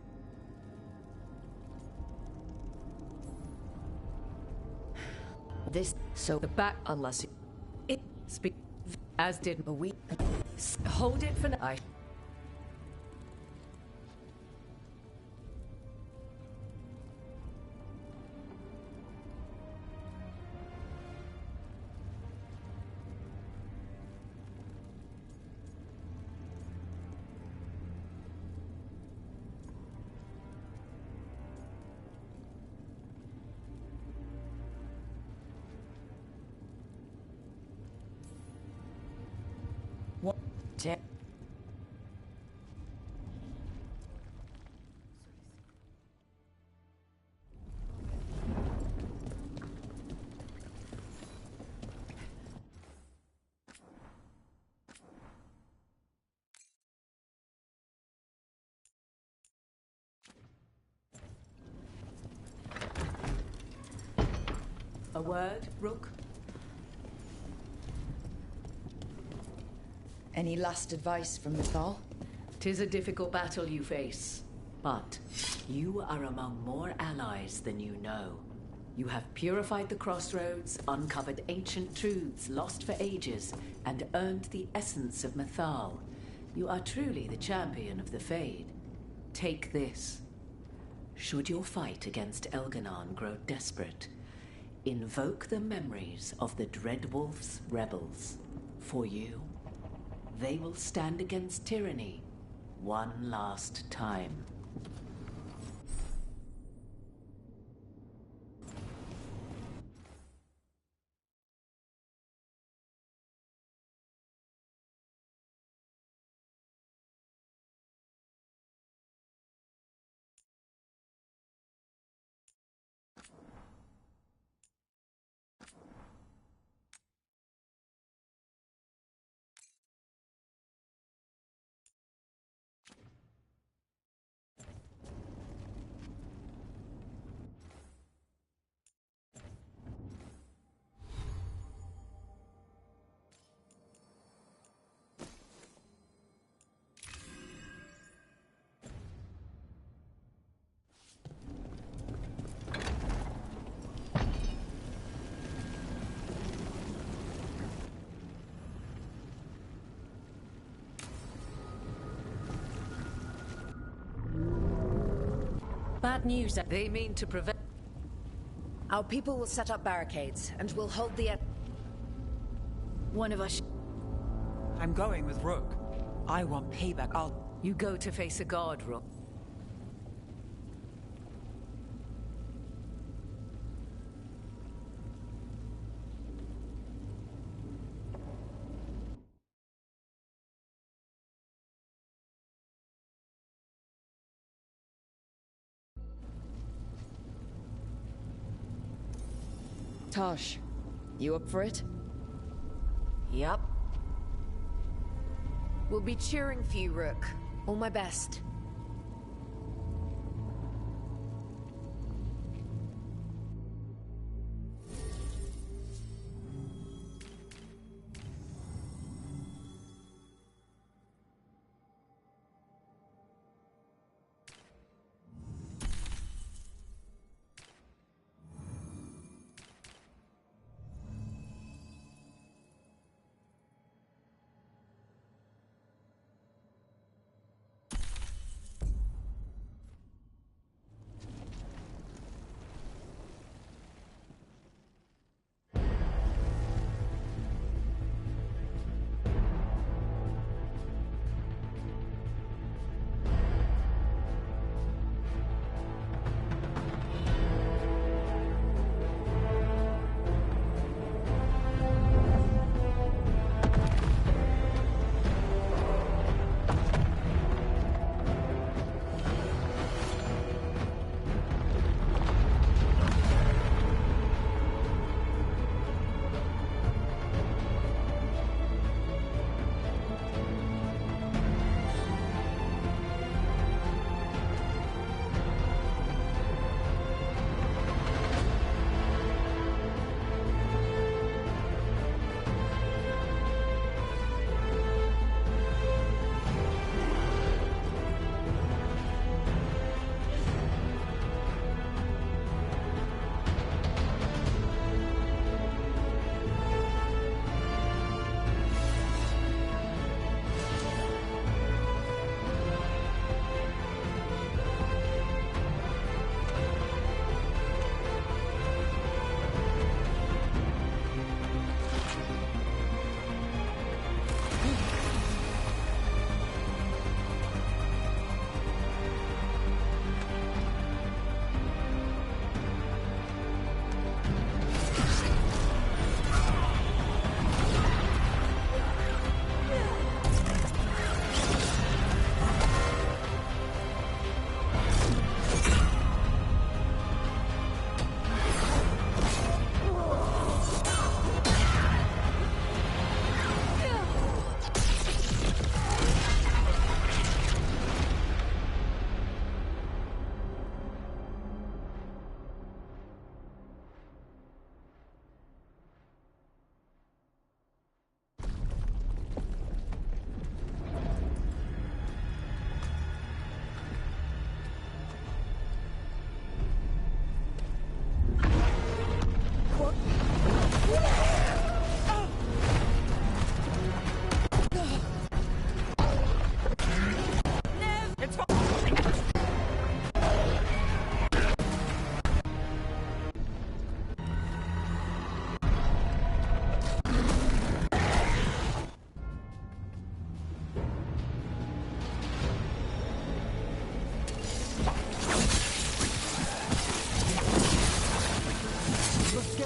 This, so the back, unless it speak, as did a week. Hold it for now. A word, Rook? Any last advice from Mythal? 'Tis a difficult battle you face, but you are among more allies than you know. You have purified the crossroads, uncovered ancient truths lost for ages, and earned the essence of Mythal. You are truly the champion of the Fade. Take this. Should your fight against Elganon grow desperate, invoke the memories of the Dreadwolf's rebels. For you, they will stand against tyranny one last time. Bad news. They mean to prevent... Our people will set up barricades, and we'll hold the... One of us... I'm going with Rook. I want payback. You go to face a guard, Rook. Tosh, you up for it? Yup. We'll be cheering for you, Rook. All my best.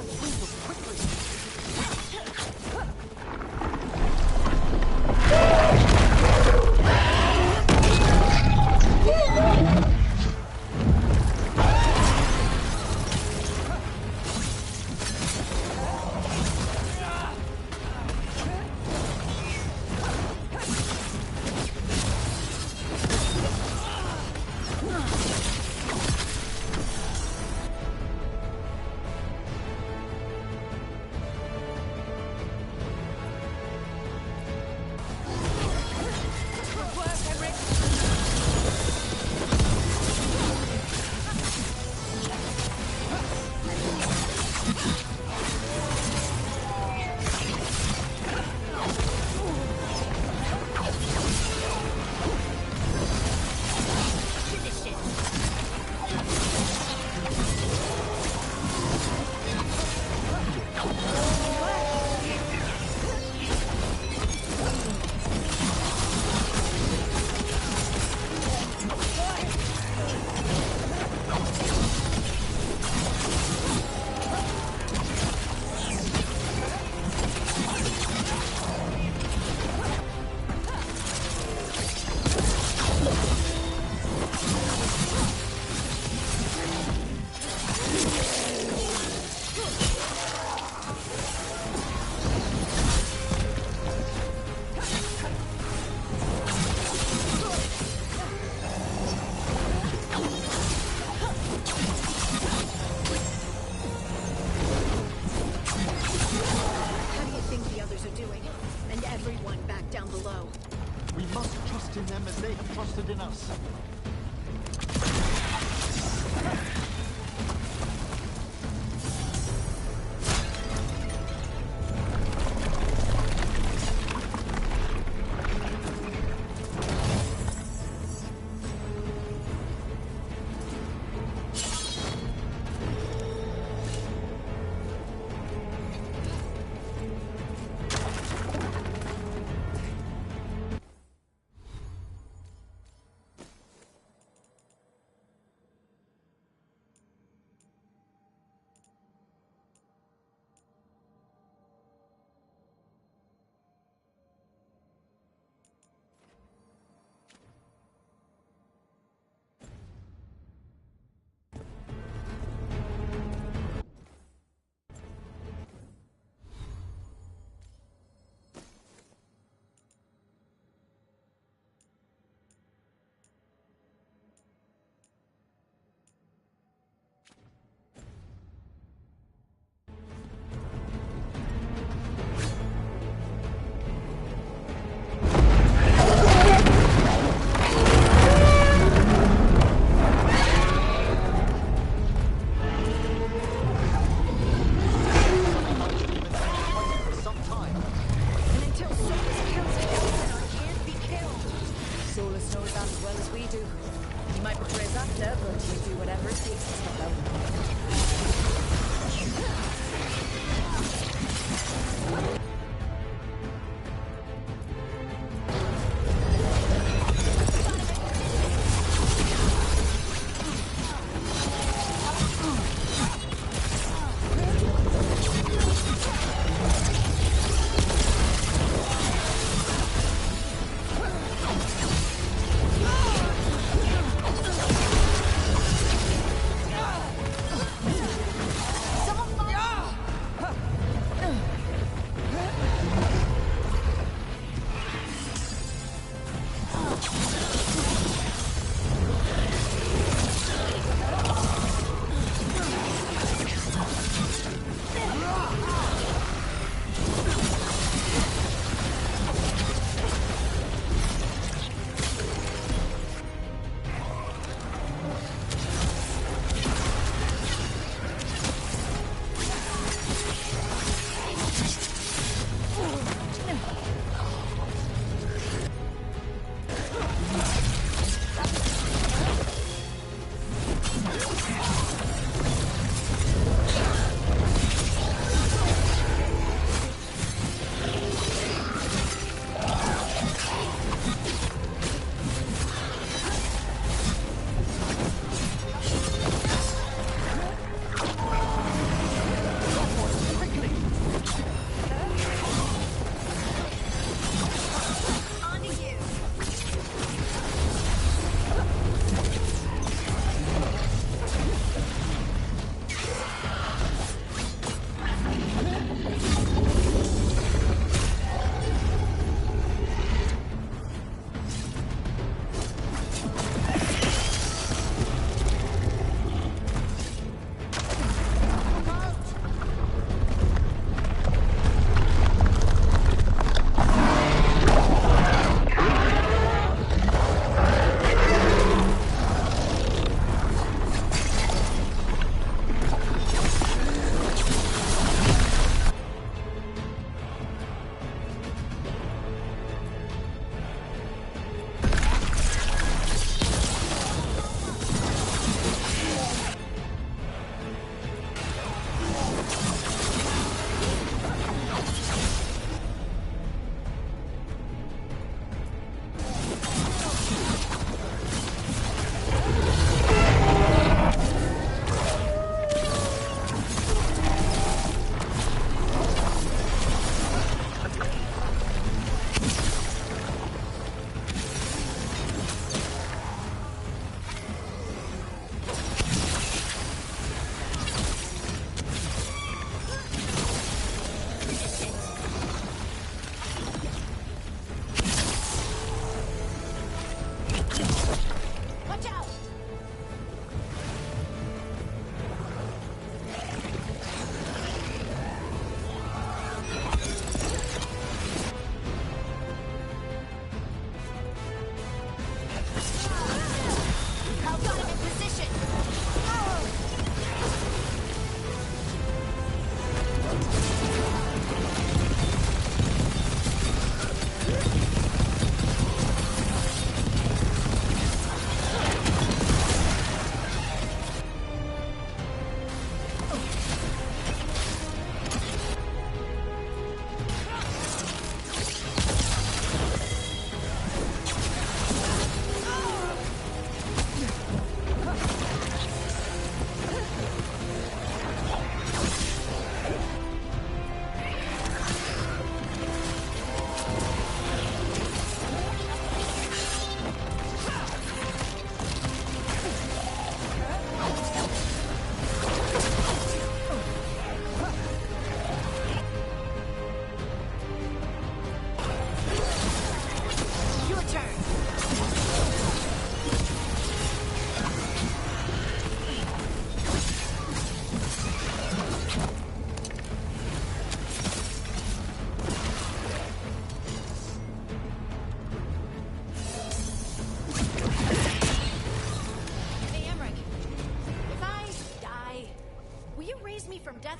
get through them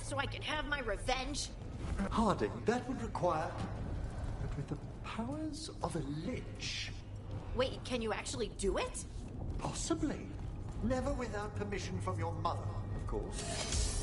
death so I can have my revenge? Harding, that would require... But with the powers of a lich... Wait, can you actually do it? Possibly. Never without permission from your mother, of course.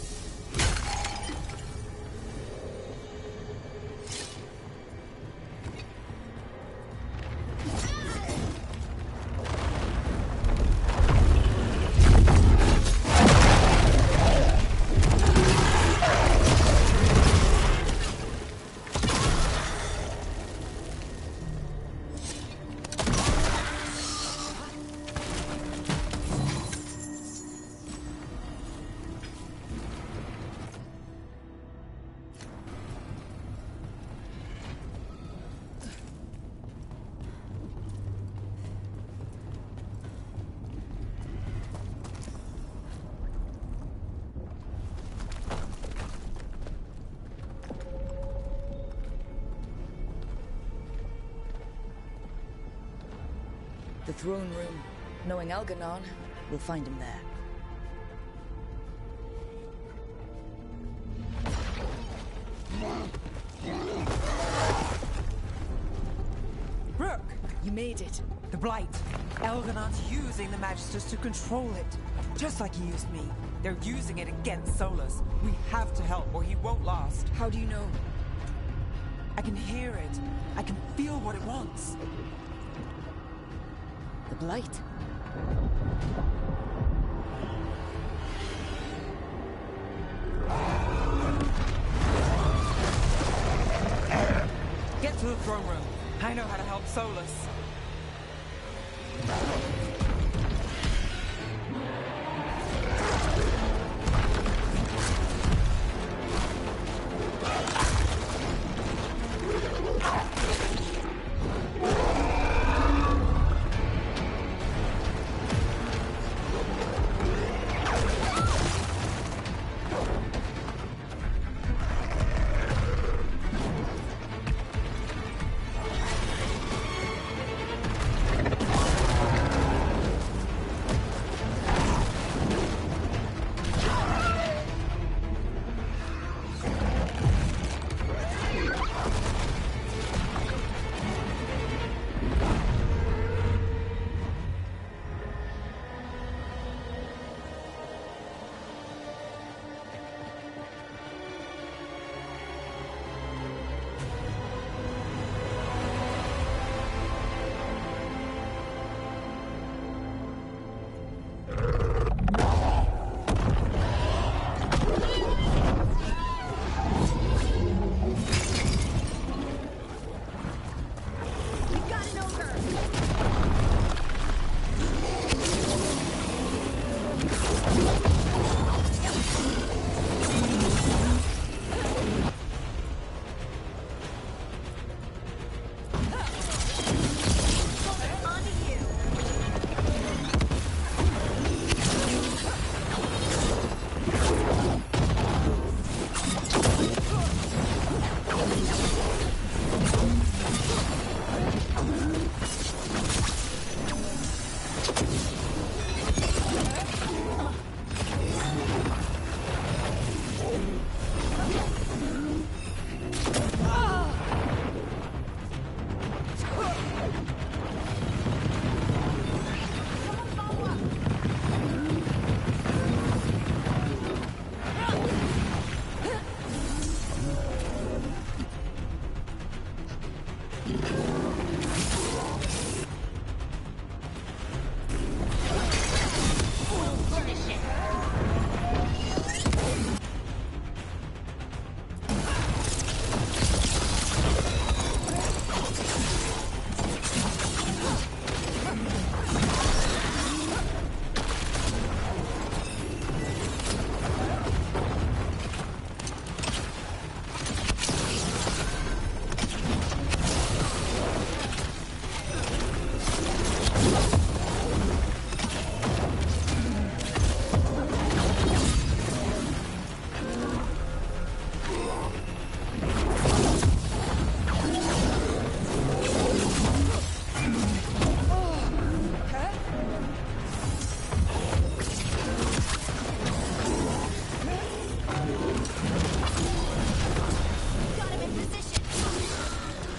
The throne room. Knowing Algernon, we'll find him there. Rook! You made it. The Blight. Algernon's using the Magisters to control it. Just like he used me. They're using it against Solus. We have to help or he won't last. How do you know? I can hear it. I can feel what it wants. The Blight. Get to the throne room. I know how to help Solus.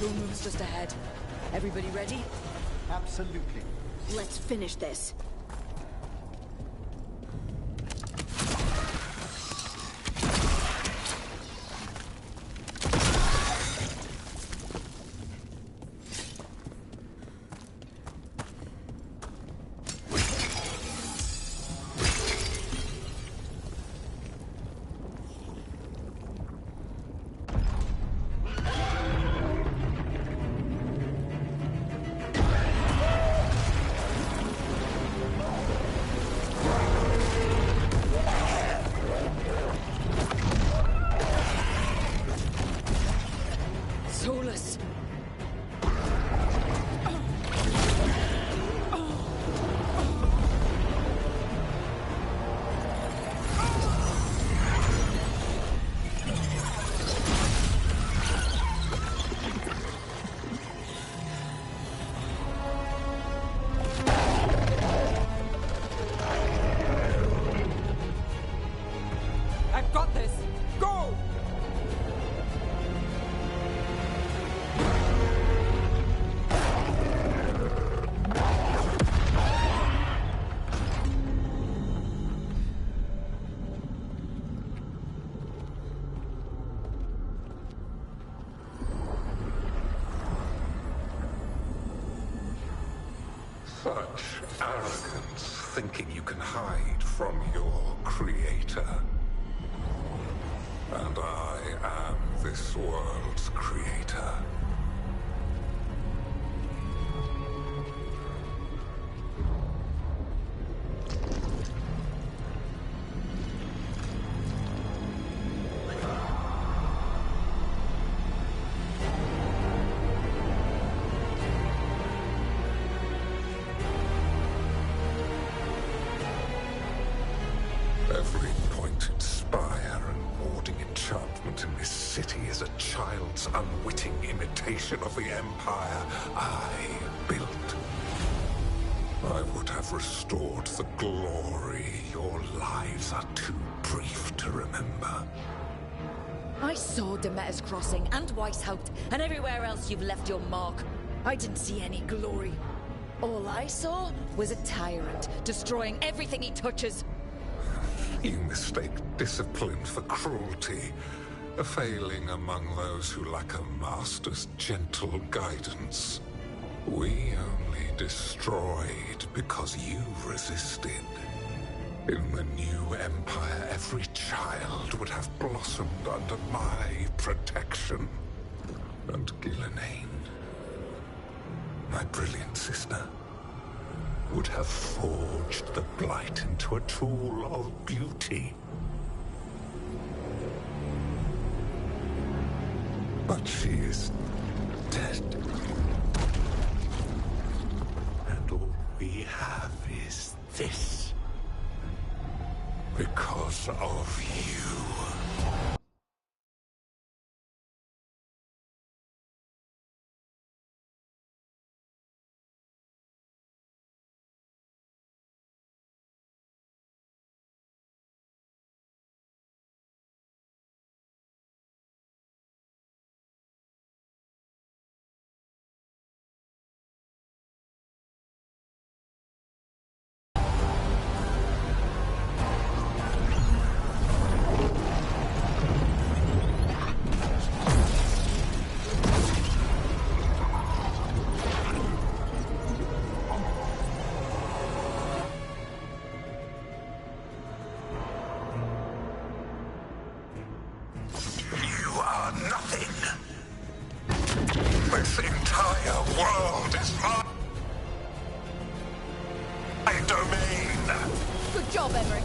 Full moon's just ahead. Everybody ready? Absolutely. Let's finish this. Such arrogance, thinking you can hide from your creator. And I am this world's creator. Every pointed spire and warding enchantment in this city is a child's unwitting imitation of the empire I built. I would have restored the glory. Your lives are too brief to remember. I saw Demeter's Crossing and Weishaupt and everywhere else you've left your mark. I didn't see any glory. All I saw was a tyrant destroying everything he touches. You mistake discipline for cruelty, a failing among those who lack a master's gentle guidance. We only destroyed because you resisted. In the new empire, every child would have blossomed under my protection. And Gillenane, my brilliant sister, would have forged the blight into a tool of beauty. But she is dead. And all we have is this. Because of you. This entire world is my domain. Good job, Emmerich.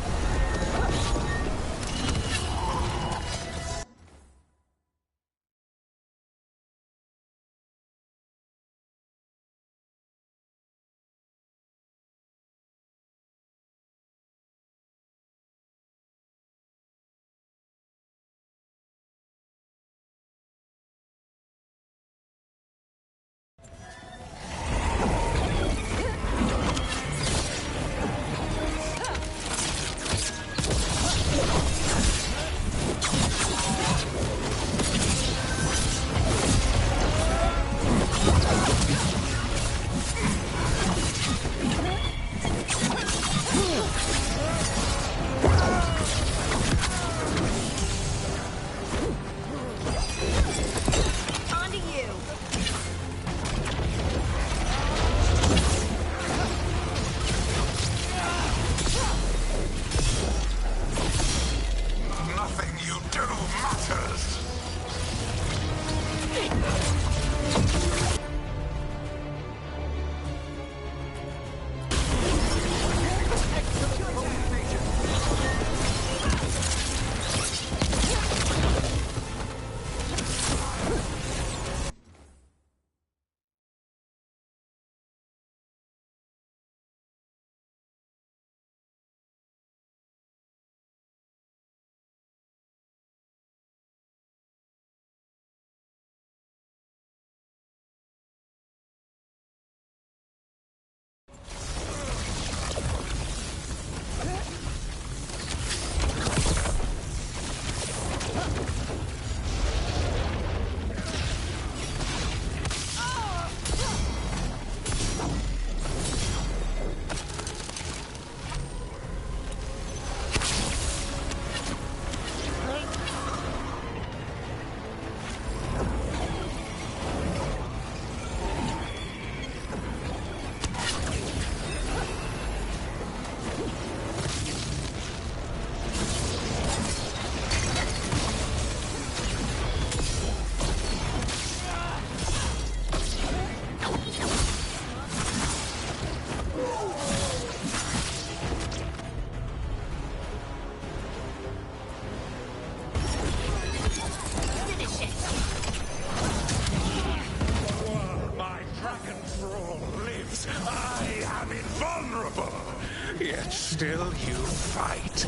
still you fight.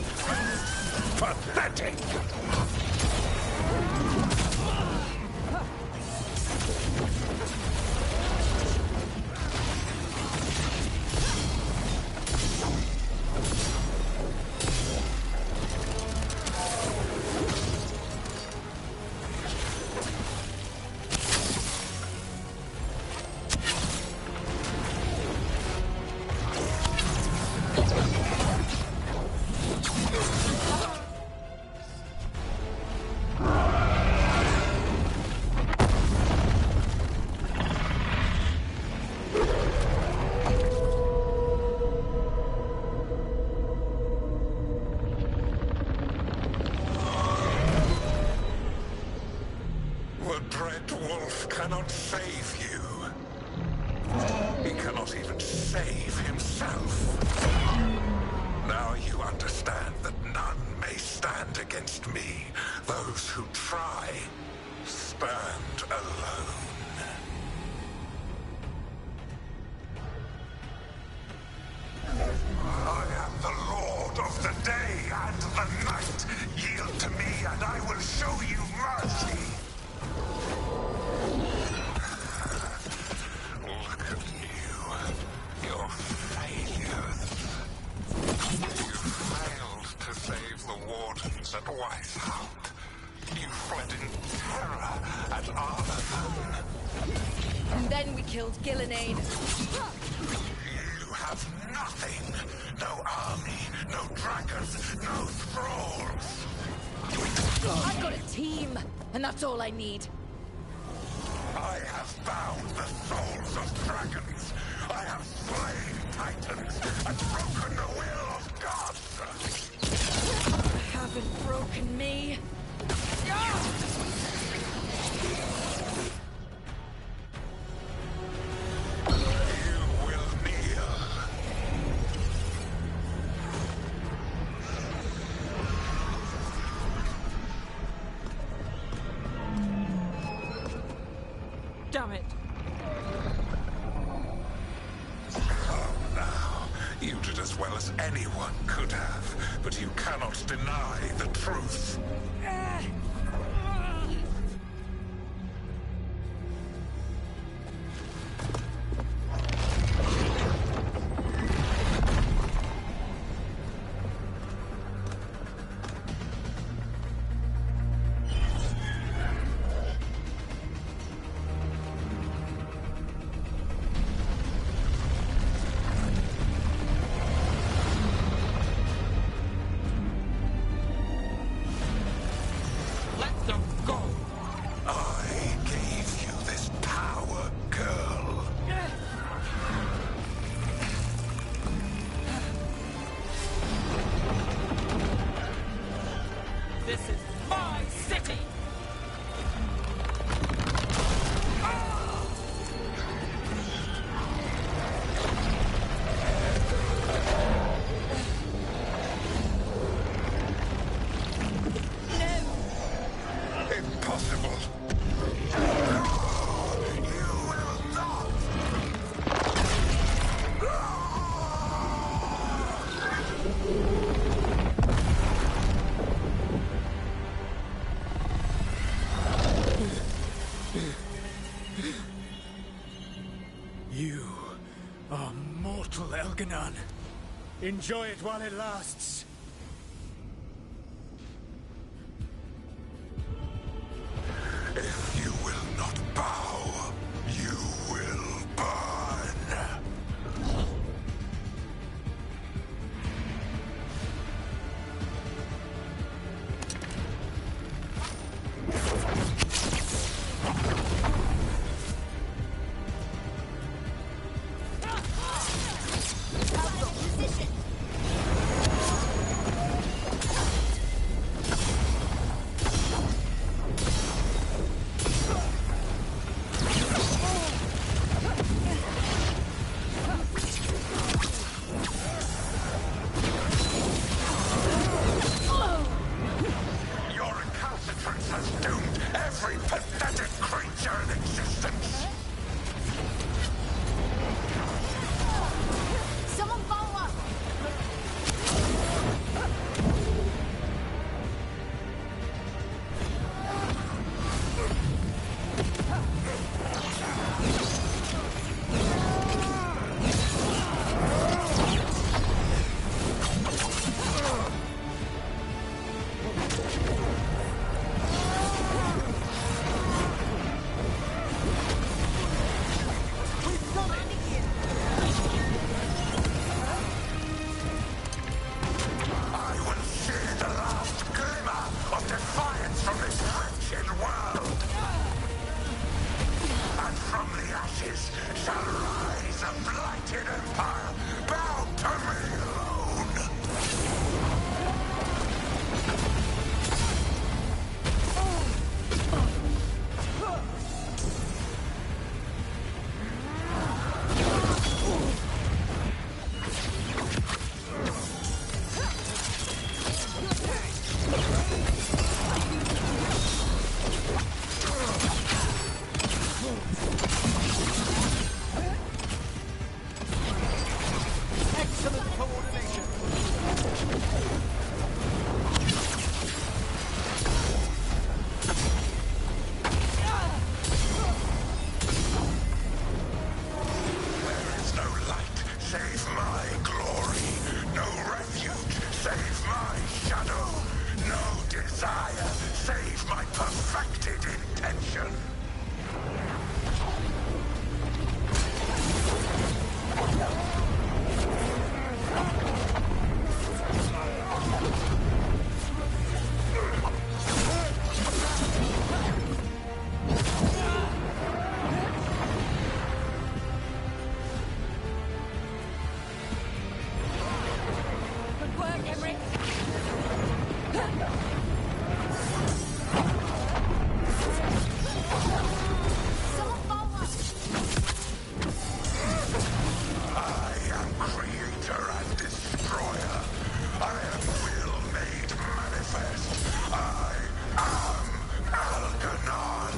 Pathetic! Cannot save you. He cannot even save himself. Now you understand that none may stand against me. Those who try stand alone. I am the Lord of the day and the night. Yield to me and I will show you mercy. At Weishaupt. You fled in terror at Arnhem. And then we killed Gillenade. You have nothing. No army, no dragons, no thralls. I've got a team, and that's all I need. I have bound the souls of dragons. I have slain titans and broken the will of gods. Haven't broken me. You will kneel. Damn it. Come now. You did as well as anyone could have, but you cannot deny the truth. You are mortal, Elganon. Enjoy it while it lasts. If you will not bow, you will burn. destruction. Good work, Emmerich. I am creator and destroyer. I am will made manifest. I am Algernon.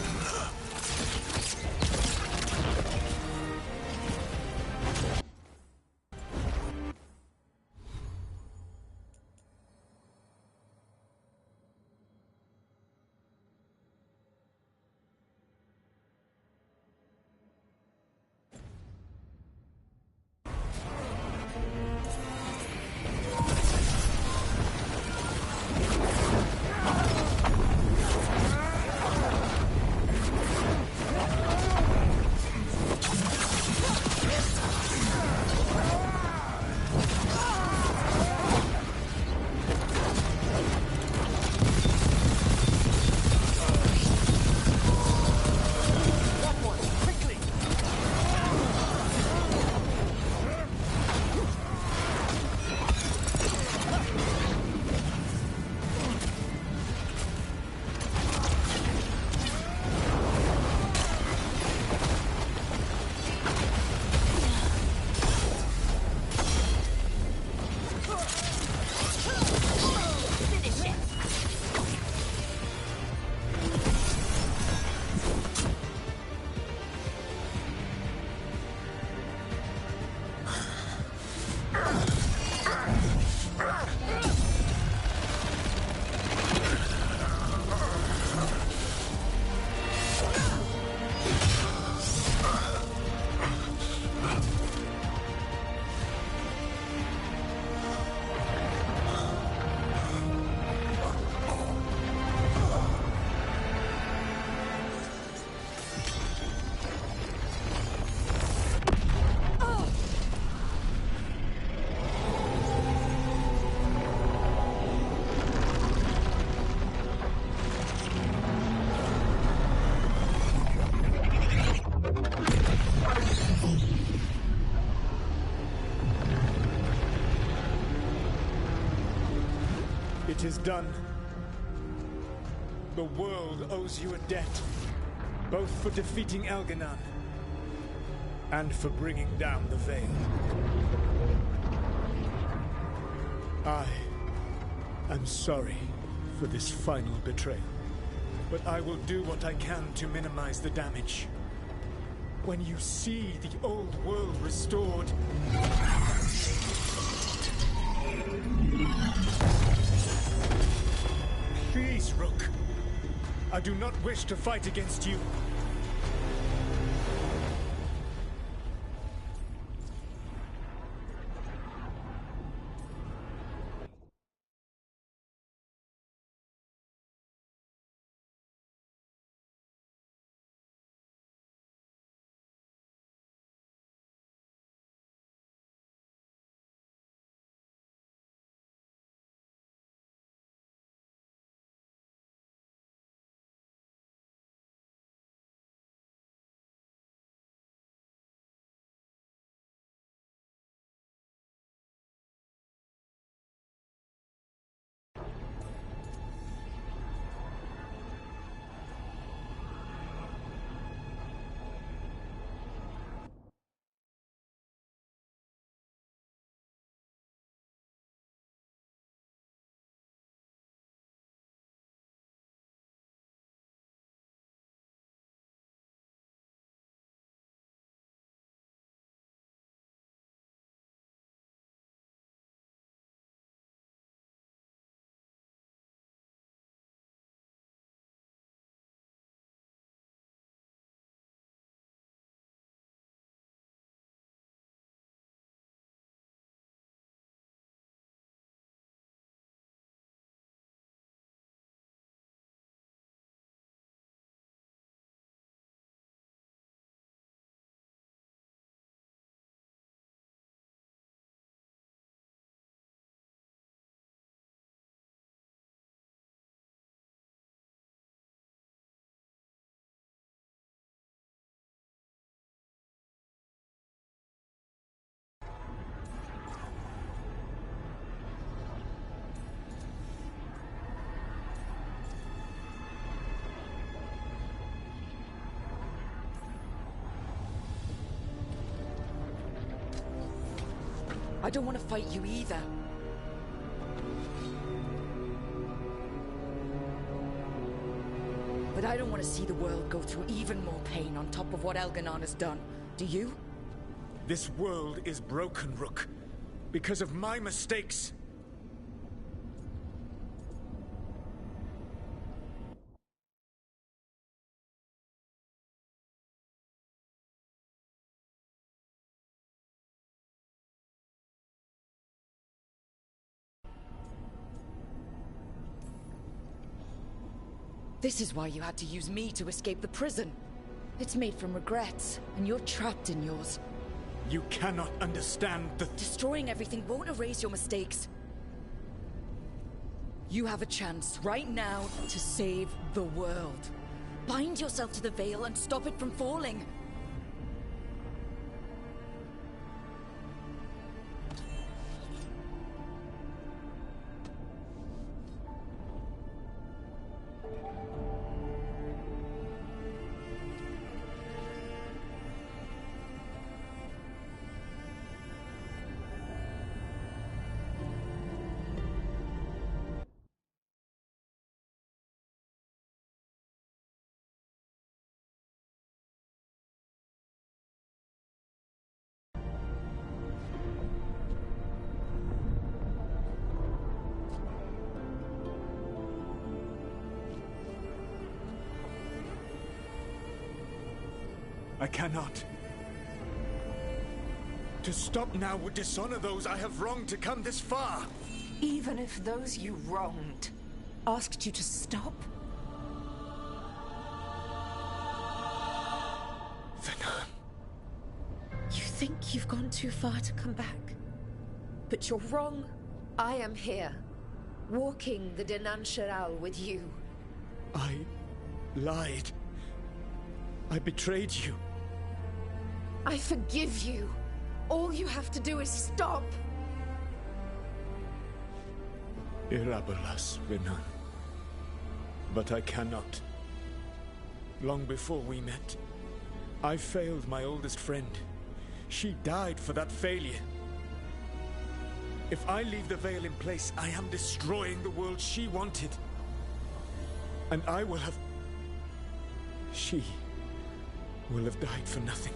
It is done. The world owes you a debt, both for defeating Elganon and for bringing down the Veil. I am sorry for this final betrayal, but I will do what I can to minimize the damage. When you see the old world restored, please, Rook. I do not wish to fight against you. I don't want to fight you either. But I don't want to see the world go through even more pain on top of what Elganon has done. Do you? This world is broken, Rook. Because of my mistakes. This is why you had to use me to escape the prison. It's made from regrets, and you're trapped in yours. You cannot understand the... Destroying everything won't erase your mistakes. You have a chance right now to save the world. Bind yourself to the veil and stop it from falling. I cannot. To stop now would dishonor those I have wronged to come this far. Even if those you wronged asked you to stop? Venan. You think you've gone too far to come back? But you're wrong. I am here, walking the Denansharal with you. I lied. I betrayed you. I forgive you. All you have to do is stop. Irabolas, Venan. But I cannot. Long before we met, I failed my oldest friend. She died for that failure. If I leave the veil in place, I am destroying the world she wanted. And I will have... She will have died for nothing.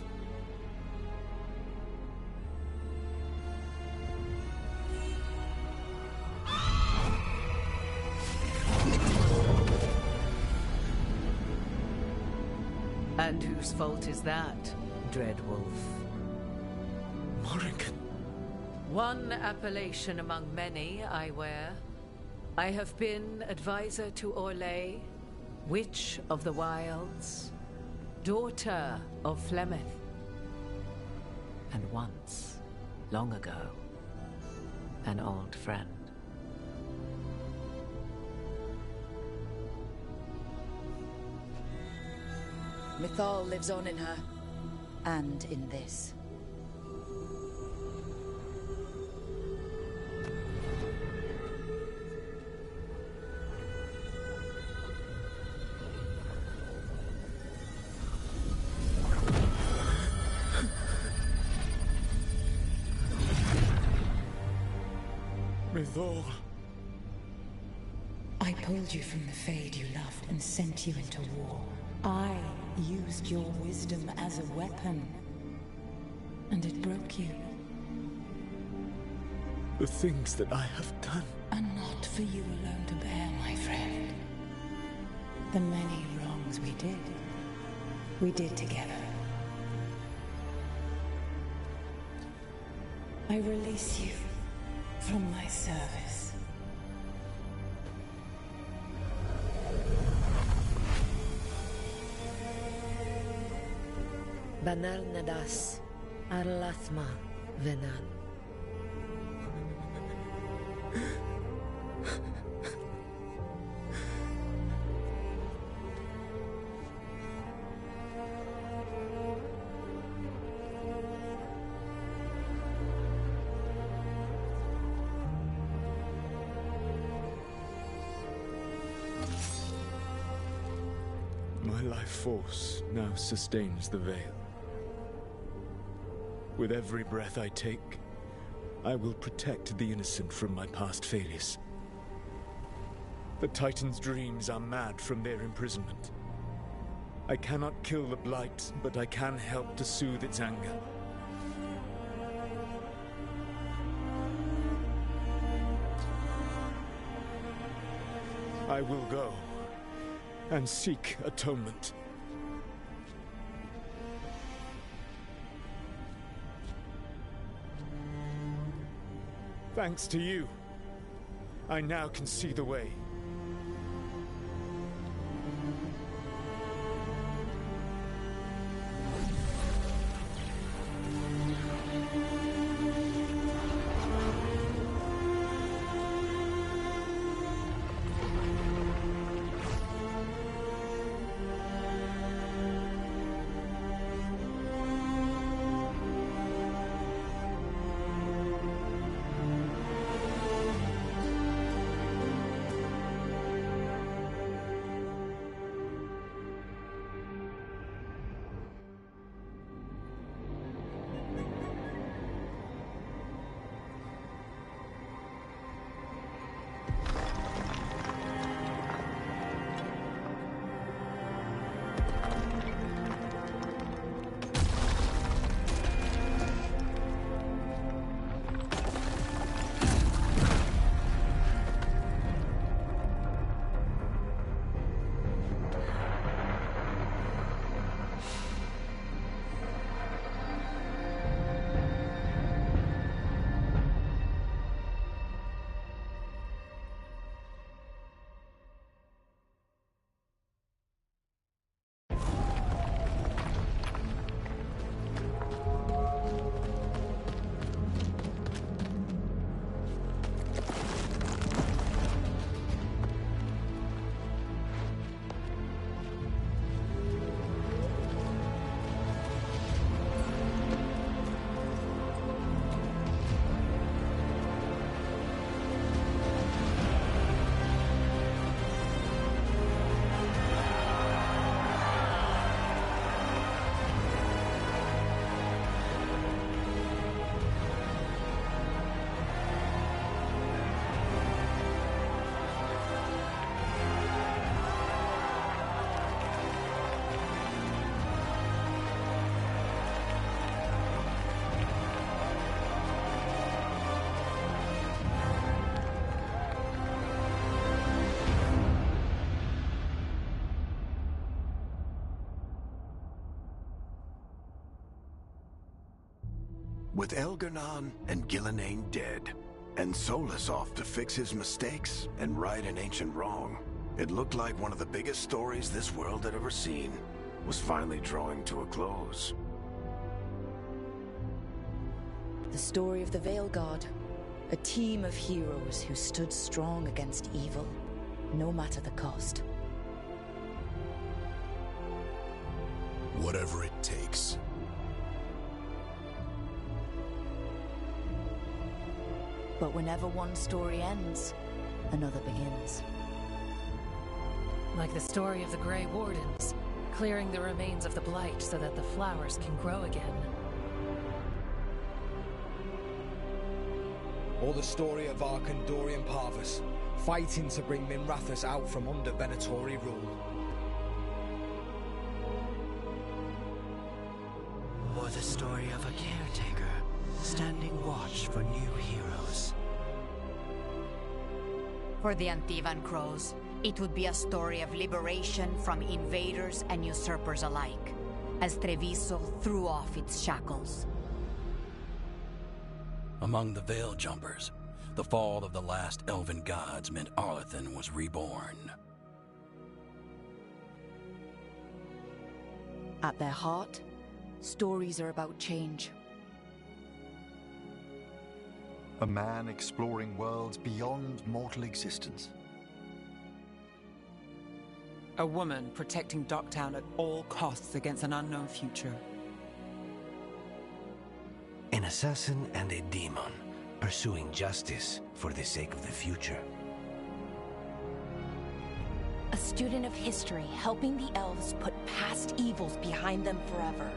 And whose fault is that, Dreadwolf? Morrigan. One appellation among many, I wear. I have been advisor to Orlais, Witch of the Wilds, daughter of Flemeth, and once, long ago, an old friend. Mythal lives on in her, and in this. Mythal. I pulled you from the Fade you loved and sent you into war. I used your wisdom as a weapon, and it broke you. The things that I have done are not for you alone to bear, my friend. The many wrongs we did together. I release you from my service. Banal Nadas, Arlathma, Venan. My life force now sustains the veil. With every breath I take, I will protect the innocent from my past failures. The Titan's dreams are mad from their imprisonment. I cannot kill the Blight, but I can help to soothe its anger. I will go and seek atonement. Thanks to you, I now can see the way. With Elgar'nan and Gillenane dead, and Solus off to fix his mistakes and right an ancient wrong, it looked like one of the biggest stories this world had ever seen was finally drawing to a close. The story of the Veilguard. A team of heroes who stood strong against evil, no matter the cost. Whatever it takes. But whenever one story ends, another begins. Like the story of the Grey Wardens, clearing the remains of the Blight so that the flowers can grow again. Or the story of Arkandorian Parvus, fighting to bring Minrathous out from under Venatori rule. Or the story of a caretaker, standing watch for new heroes. For the Antivan Crows, it would be a story of liberation from invaders and usurpers alike, as Treviso threw off its shackles. Among the Veil Jumpers, the fall of the last elven gods meant Arlathan was reborn. At their heart, stories are about change. A man exploring worlds beyond mortal existence. A woman protecting Docktown at all costs against an unknown future. An assassin and a demon, pursuing justice for the sake of the future. A student of history helping the elves put past evils behind them forever.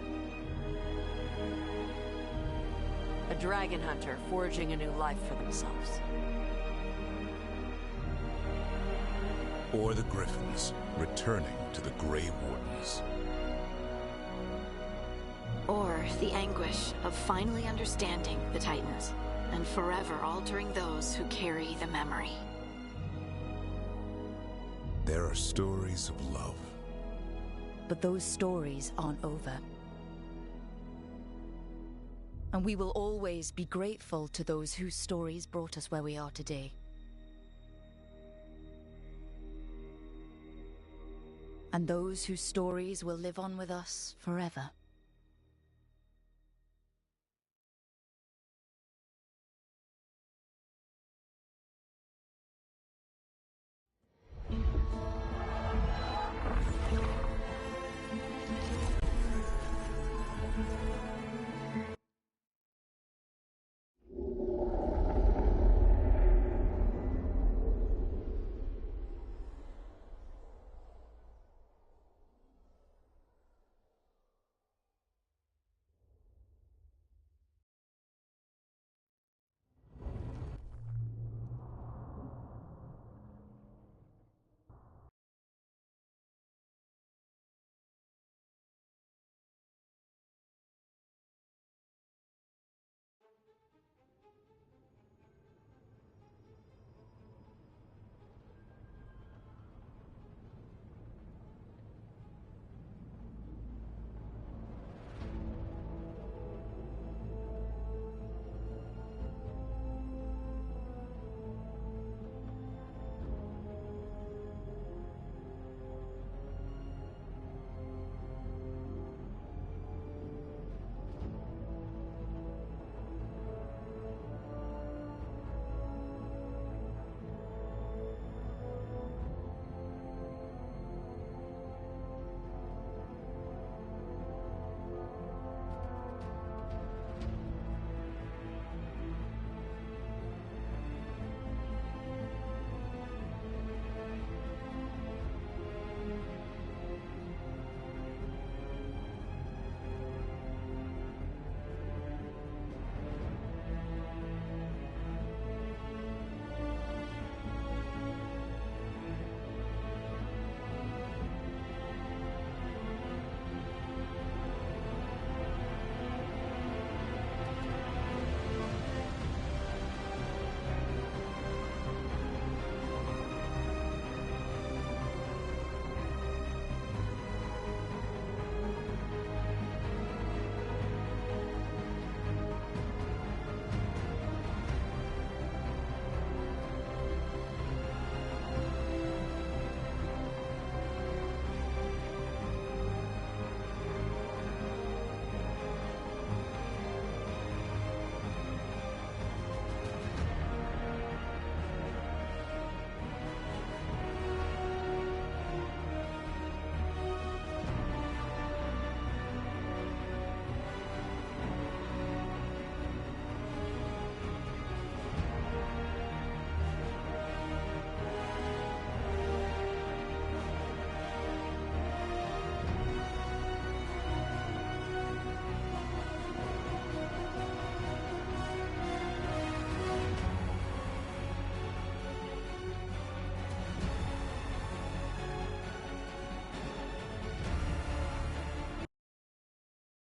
A dragon hunter forging a new life for themselves. Or the Griffins, returning to the Grey Wardens. Or the anguish of finally understanding the Titans, and forever altering those who carry the memory. There are stories of love. But those stories aren't over. And we will always be grateful to those whose stories brought us where we are today. And those whose stories will live on with us forever.